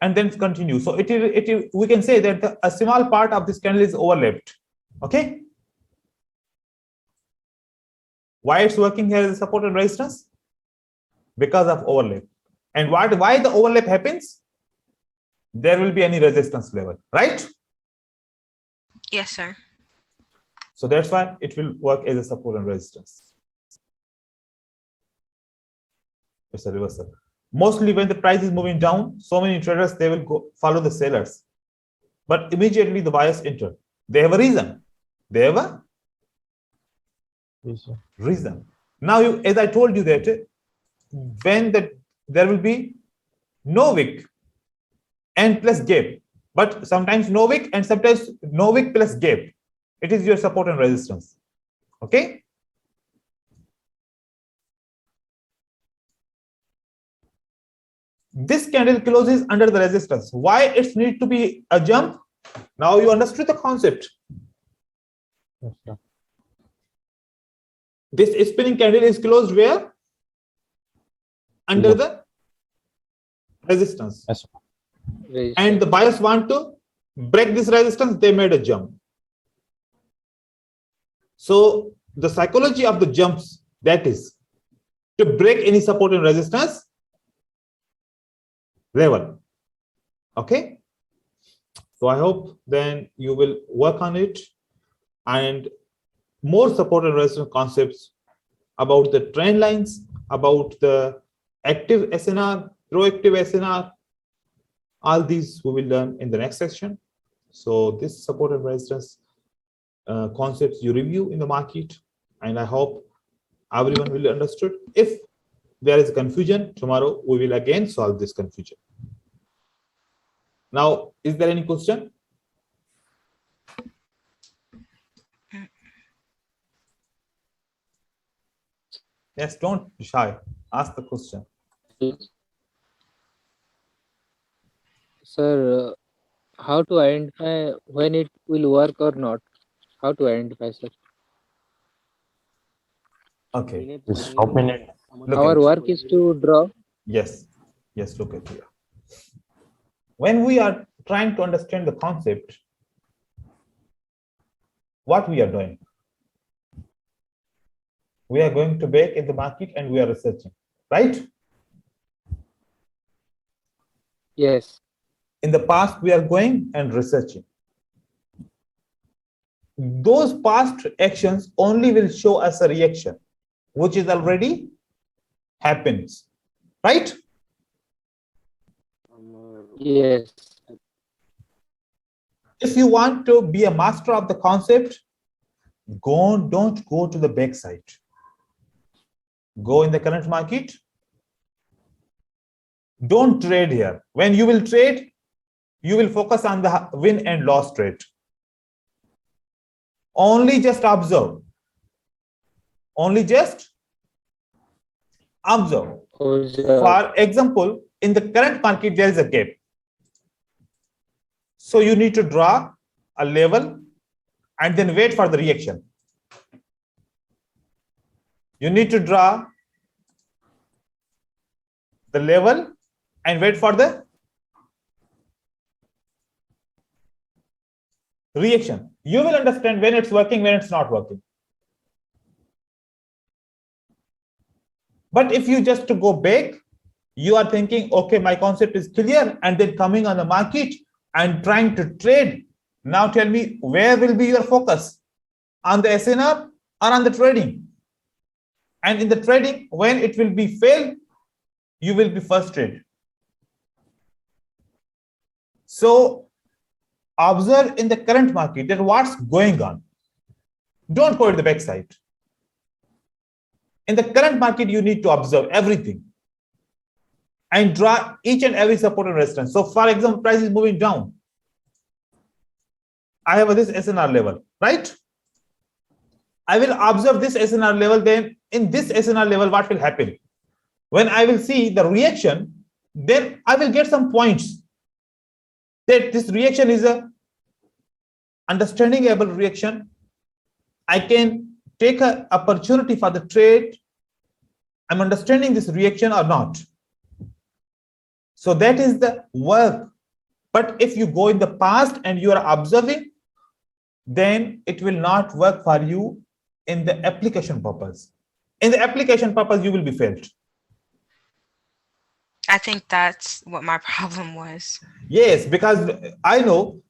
and then continue. So we can say that a small part of this candle is overlapped. Okay. Why it's working here as a support and resistance? Because of overlap. And why the overlap happens? There will be any resistance level, right? Yes, sir. So that's why it will work as a support and resistance. It's a reversal. Mostly when the price is moving down, so many traders, they will go follow the sellers. But immediately the buyers enter. They have a reason. They have a reason. Now, as I told you that when there will be no wick and plus gap, but sometimes no wick and sometimes no wick plus gap. It is your support and resistance. Okay. This candle closes under the resistance. Why it need to be a jump? Now you understood the concept. Yes, sir. This spinning candle is closed where? Under the resistance. Yes, sir. And the buyers want to break this resistance, they made a jump. So the psychology of the jumps, that is to break any support and resistance level. Okay. So I hope then you will work on it, and more support and resistance concepts about the trend lines, about the active SNR, proactive SNR, all these we will learn in the next section. So this support and resistance concepts you review in the market, and I hope everyone will understood. If there is confusion, tomorrow we will again solve this confusion. Now, is there any question? Yes, don't be shy. Ask the question. Sir, how to identify when it will work or not? How to identify, sir? Okay. Stop in it. Look Our at. work is to draw. Yes. Yes, look at here. When we are trying to understand the concept, what we are doing? We are going to bake in the market and we are researching, right? Yes. In the past, we are going and researching. Those past actions only will show us a reaction, which is already happens, right? Yes. If you want to be a master of the concept, don't go to the backside. Go in the current market. Don't trade here. When you will trade, you will focus on the win and loss trade. Only just observe. Only just observe. For example, in the current market, there is a gap. So you need to draw a level and then wait for the reaction. You need to draw the level and wait for the reaction. You will understand when it's working, when it's not working. But if you just to go back, you are thinking, okay, my concept is clear, and then coming on the market and trying to trade. Now tell me, where will be your focus? On the SNR or on the trading? And in the trading, when it will be failed, you will be frustrated. So observe in the current market that what's going on. Don't go to the backside. In the current market, you need to observe everything and draw each and every support and resistance. So for example, price is moving down. I have this SNR level, right? I will observe this SNR level. Then in this SNR level, what will happen? When I will see the reaction, then I will get some points that this reaction is a understandable reaction. I can take an opportunity for the trade. I'm understanding this reaction or not. So that is the work. But if you go in the past and you are observing, then it will not work for you in the application purpose. In the application purpose, you will be failed. I think that's what my problem was. Yes, because I know,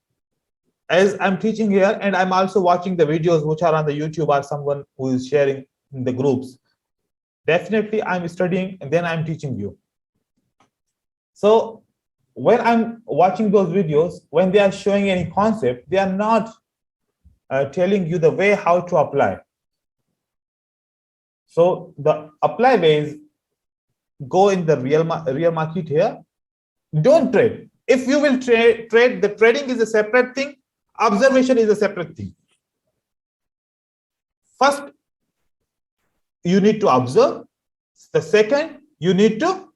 as I'm teaching here and I'm also watching the videos which are on the YouTube or someone who is sharing in the groups. Definitely I'm studying and then I'm teaching you. So when I'm watching those videos, when they are showing any concept, they are not telling you the way how to apply. So the apply way is go in the real market here. Don't trade. If you will trade, the trading is a separate thing. Observation is a separate thing. First, you need to observe. The second, you need to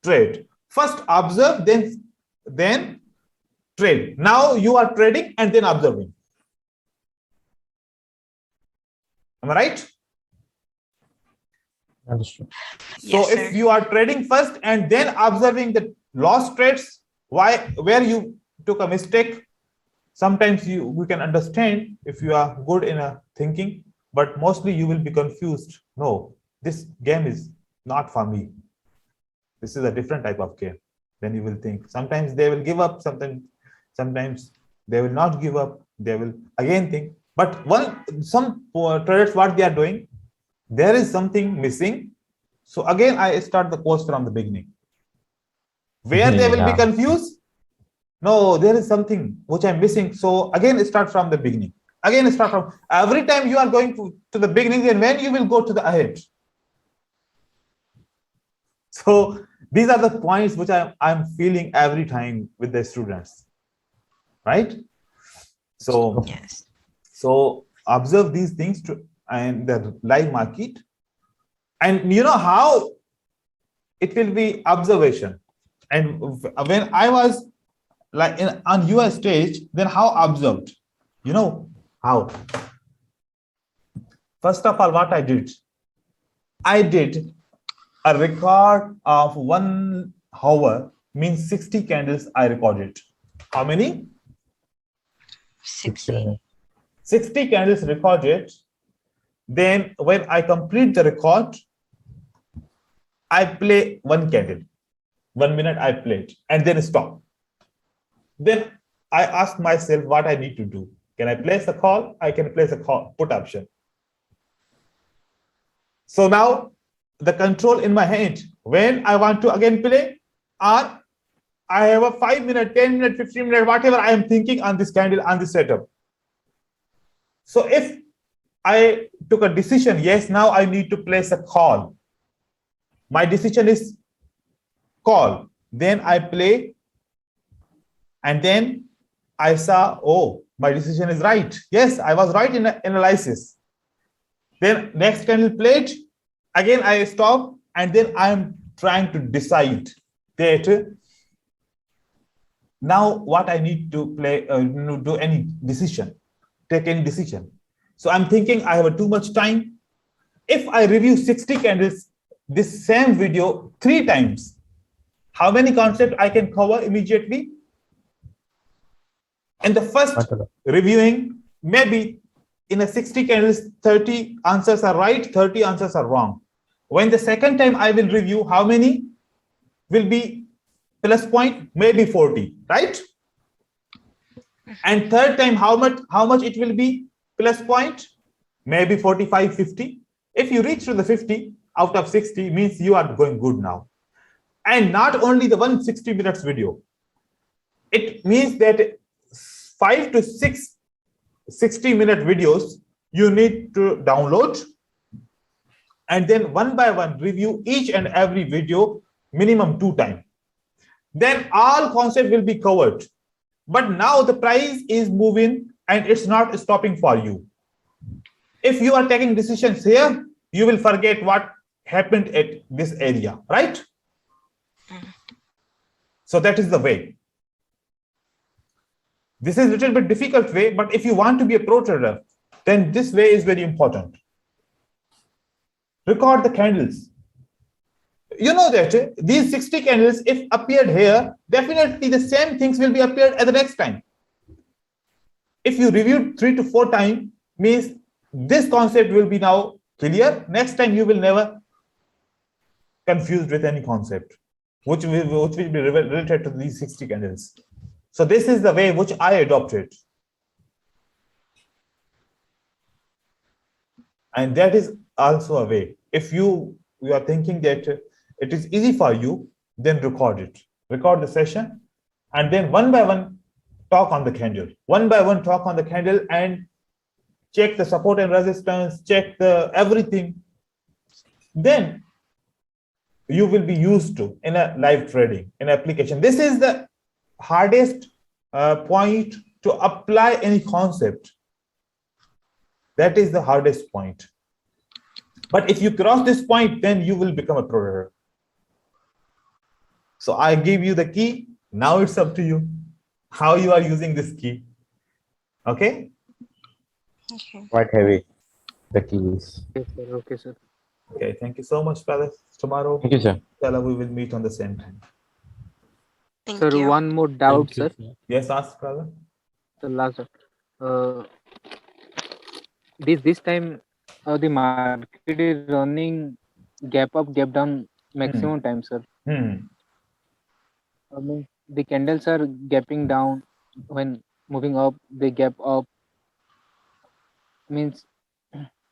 trade. First observe, then trade. Now you are trading and then observing. Am I right? Understood. So Yes, if sir. you are trading first and then observing the lost trades, where you took a mistake, sometimes we can understand if you are good in a thinking, but mostly you will be confused. No, this game is not for me. This is a different type of game. Then you will think. Sometimes they will give up. Sometimes they will not give up. They will again think. But some traders, what they are doing, there is something missing. So again, I start the course from the beginning. Where they will be confused. No, there is something which I'm missing. So again, start from the beginning. Again, start from every time you are going to the beginning, then when you will go to the ahead. So these are the points which I'm feeling every time with the students, right? So Yes. so observe these things and the live market. And you know how it will be observation. And when I was like on your stage, then how observed? You know how? First of all, what I did a record of 1 hour, means 60 candles I recorded. How many? 60. 60 candles recorded. Then when I complete the record, I play 1 candle. 1 minute I played and then stop. Then I ask myself what I need to do. Can I place a call? I can place a call, put option. So now the control in my hand, when I want to again play, or I have a 5 minute, 10 minute, 15 minute, whatever I am thinking on this candle, on this setup. So if I took a decision, yes, now I need to place a call. My decision is call. Then I play, and then I saw, oh, my decision is right. Yes, I was right in analysis. Then next candle played, again I stop, and then I am trying to decide that now what I need to play, do any decision, take any decision. So I'm thinking I have too much time. If I review 60 candles, this same video 3 times, how many concepts I can cover immediately? In the first reviewing, maybe in a 60 candles, 30 answers are right, 30 answers are wrong. When the second time I will review, how many will be plus point? Maybe 40, right? And third time, how much it will be plus point? Maybe 45, 50. If you reach to the 50 out of 60, means you are going good now. And not only the 160 minutes video, it means that 5 to 6 60-minute videos you need to download, and then one by one review each and every video minimum 2 times. Then all concepts will be covered. But now the price is moving and it's not stopping for you. If you are taking decisions here, you will forget what happened at this area, right? So that is the way. This is a little bit difficult way, but if you want to be a pro trader, then this way is very important. Record the candles. You know that these 60 candles, if appeared here, definitely the same things will be appeared at the next time. If you reviewed 3 to 4 times, means this concept will be now clear. Next time you will never confused with any concept, which will be related to these 60 candles. So this is the way which I adopted. And that is also a way. If you are thinking that it is easy for you, then record it. Record the session, and then one by one talk on the candle. One by one talk on the candle and check the support and resistance, check the everything. Then you will be used to in a live trading, in application. This is the hardest point to apply any concept. That is the hardest point. But if you cross this point, then you will become a pro trader. So I give you the key. Now it's up to you how you are using this key. Okay? Okay. Quite heavy, the keys. Okay, sir. Okay, sir. Okay, thank you so much, brother. Tomorrow, Thank you, sir. we will meet on the same time. Thank Sir, you. one more doubt, Thank sir. you. Yes, ask, brother. The last. This time, the market is running gap up, gap down maximum time, sir. I mean, the candles are gapping down. When moving up, they gap up. Means,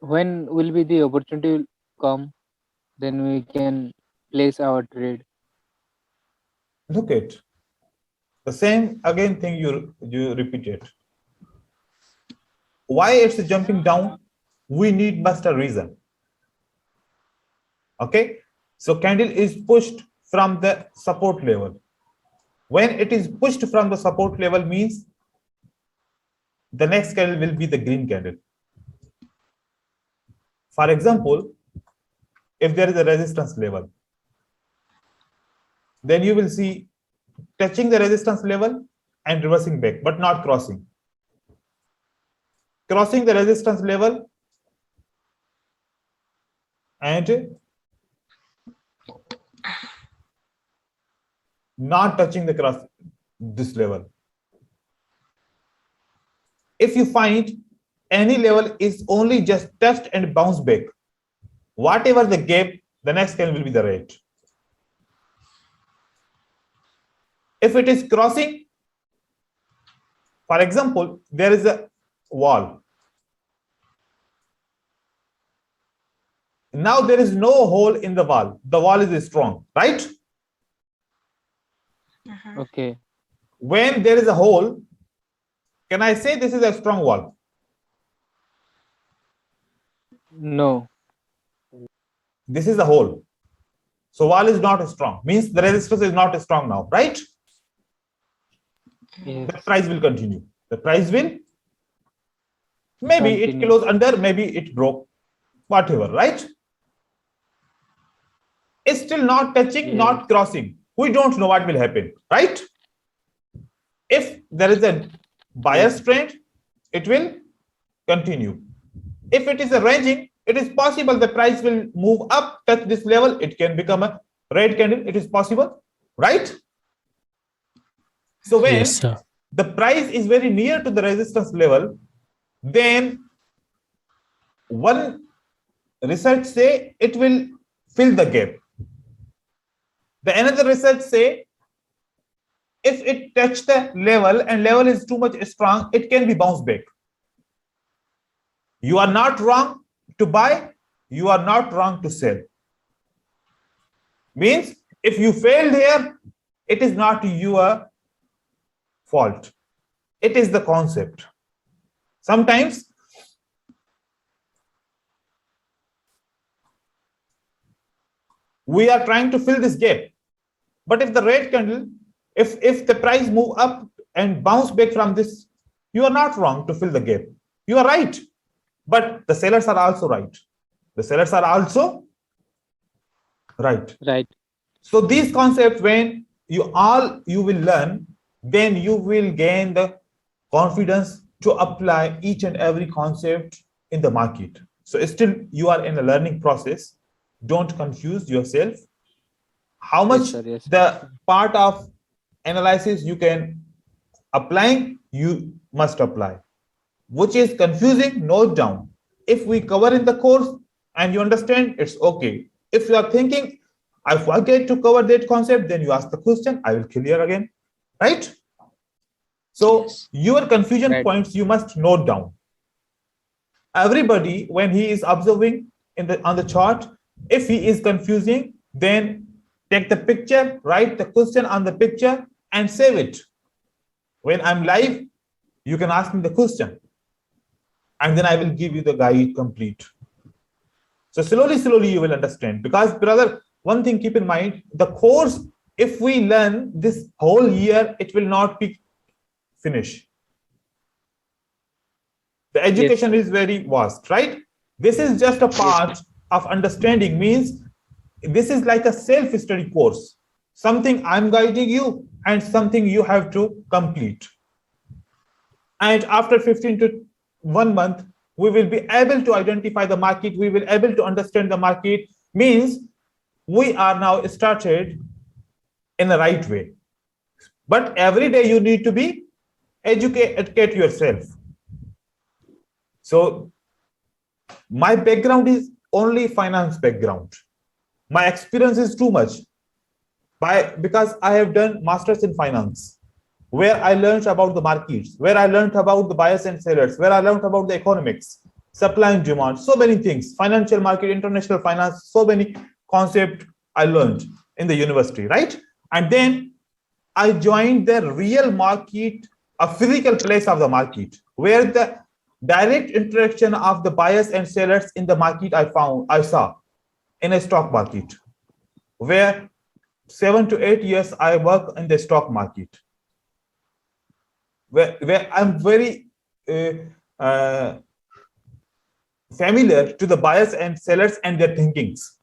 when will be the opportunity come? Then we can place our trade. Look at the same again thing you repeated. Why it's jumping down? We need must a reason. Okay, so candle is pushed from the support level. When it is pushed from the support level, means the next candle will be the green candle. For example, if there is a resistance level. Then you will see touching the resistance level and reversing back, but not crossing. Crossing the resistance level and not touching the this level. If you find any level is only just touched and bounce back, whatever the gap, the next candle will be the red. If it is crossing, for example, there is a wall. Now there is no hole in the wall. The wall is strong, right? Okay. When there is a hole, can I say this is a strong wall? No. This is a hole. So wall is not strong. Means the resistance is not strong now, right? Yes. The price will continue. The price will, maybe it Continue. closed under, maybe it broke, whatever, right? It's still not touching, Yes. not crossing. We don't know what will happen, right? If there is a buyer's trend, it will continue. If it is a ranging, it is possible the price will move up, touch this level, it can become a red candle. It is possible, right? So when Yes, sir. the price is very near to the resistance level, then one research say it will fill the gap. The another research say if it touch the level and level is too much strong, it can be bounced back. You are not wrong to buy, you are not wrong to sell. Means if you failed here, it is not your fault. It is the concept. Sometimes we are trying to fill this gap. But if the red candle, if the price move up and bounce back from this, you are not wrong to fill the gap. You are right. But the sellers are also right. The sellers are also right. Right. So these concepts, when you will learn, then you will gain the confidence to apply each and every concept in the market. So still you are in a learning process. Don't confuse yourself. How much Yes, sir, yes. the part of analysis you can applying, you must apply. Which is confusing, note down. If we cover in the course and you understand, it's okay. If you are thinking, I forget to cover that concept, then you ask the question, I will clear again, right? So Yes. your confusion Right. points you must note down. Everybody, when he is observing on the chart, if he is confusing, then take the picture, write the question on the picture and save it. When I'm live, you can ask me the question and then I will give you the guide complete. So slowly you will understand, because brother, one thing keep in mind, the course, if we learn this whole year, it will not be finished. The education is very vast, right? This is just a part of understanding. Means this is like a self-study course. Something I'm guiding you and something you have to complete. And after 15 to 1 month, we will be able to identify the market. We will be able to understand the market. Means we are now started in the right way. But every day you need to be educate yourself. So my background is only finance background. My experience is too much because I have done masters in finance, where I learned about the markets, where I learned about the buyers and sellers, where I learned about the economics, supply and demand, so many things, financial market, international finance, so many concepts I learned in the university, right? And then I joined the real market, a physical place of the market, where the direct interaction of the buyers and sellers in the market I saw in a stock market, where 7 to 8 years I work in the stock market, where I'm very familiar to the buyers and sellers and their thinkings.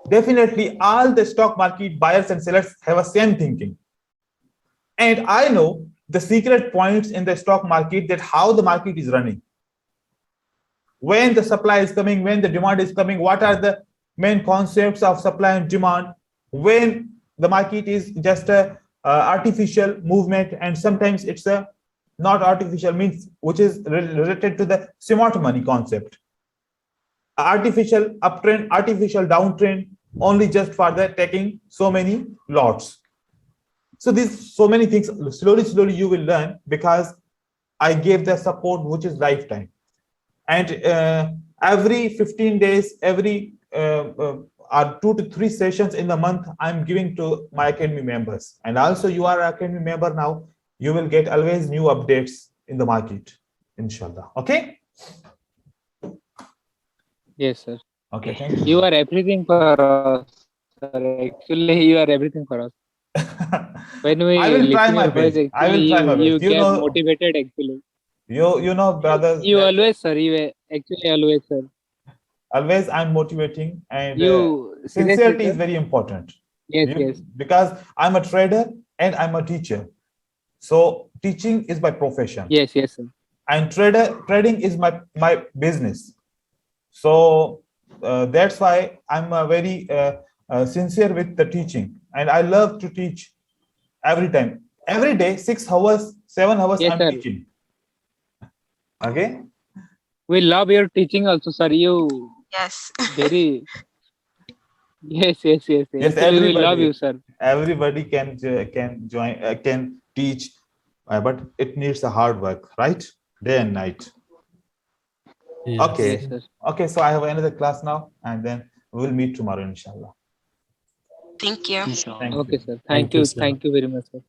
definitely all the stock market buyers and sellers have a same thinking. And I know the secret points in the stock market, that how the market is running. When the supply is coming, when the demand is coming, what are the main concepts of supply and demand, when the market is just a artificial movement, and sometimes it's a not artificial, means which is related to the smart money concept. Artificial uptrend, artificial downtrend, only just for the taking so many lots. So these so many things slowly you will learn, because I gave the support which is lifetime. And every 15 days, every or 2 to 3 sessions in the month, I'm giving to my academy members. And also you are an academy member now, you will get always new updates in the market, inshallah. Okay. Yes, sir. Okay, thank you. You are everything for us, sir. Actually, you are everything for us. When we I will try listen my your voice, best. I will actually, try my you best. You get know, motivated. Actually, you know, brothers. you always, sir. You actually always, sir. Always I'm motivating, and You seriously, sincerity is sir? very important. Yes, yes. Because I'm a trader and I'm a teacher. So teaching is my profession. Yes, yes, sir. And trading is my business. So that's why I'm very sincere with the teaching, and I love to teach every time, every day, 6 hours, 7 hours. Yes, I'm sir. teaching. Okay. We love your teaching also, sir. You Yes. very yes. Yes, Actually, we love you, sir. everybody can join, can teach, but it needs a hard work, right? Day and night. Yes. Okay. Yes, sir. Okay, so I have another class now, and then we'll meet tomorrow, inshallah. Thank you. Thank Okay, you. sir. Thank Thank you, you. sir. Thank you very much, sir.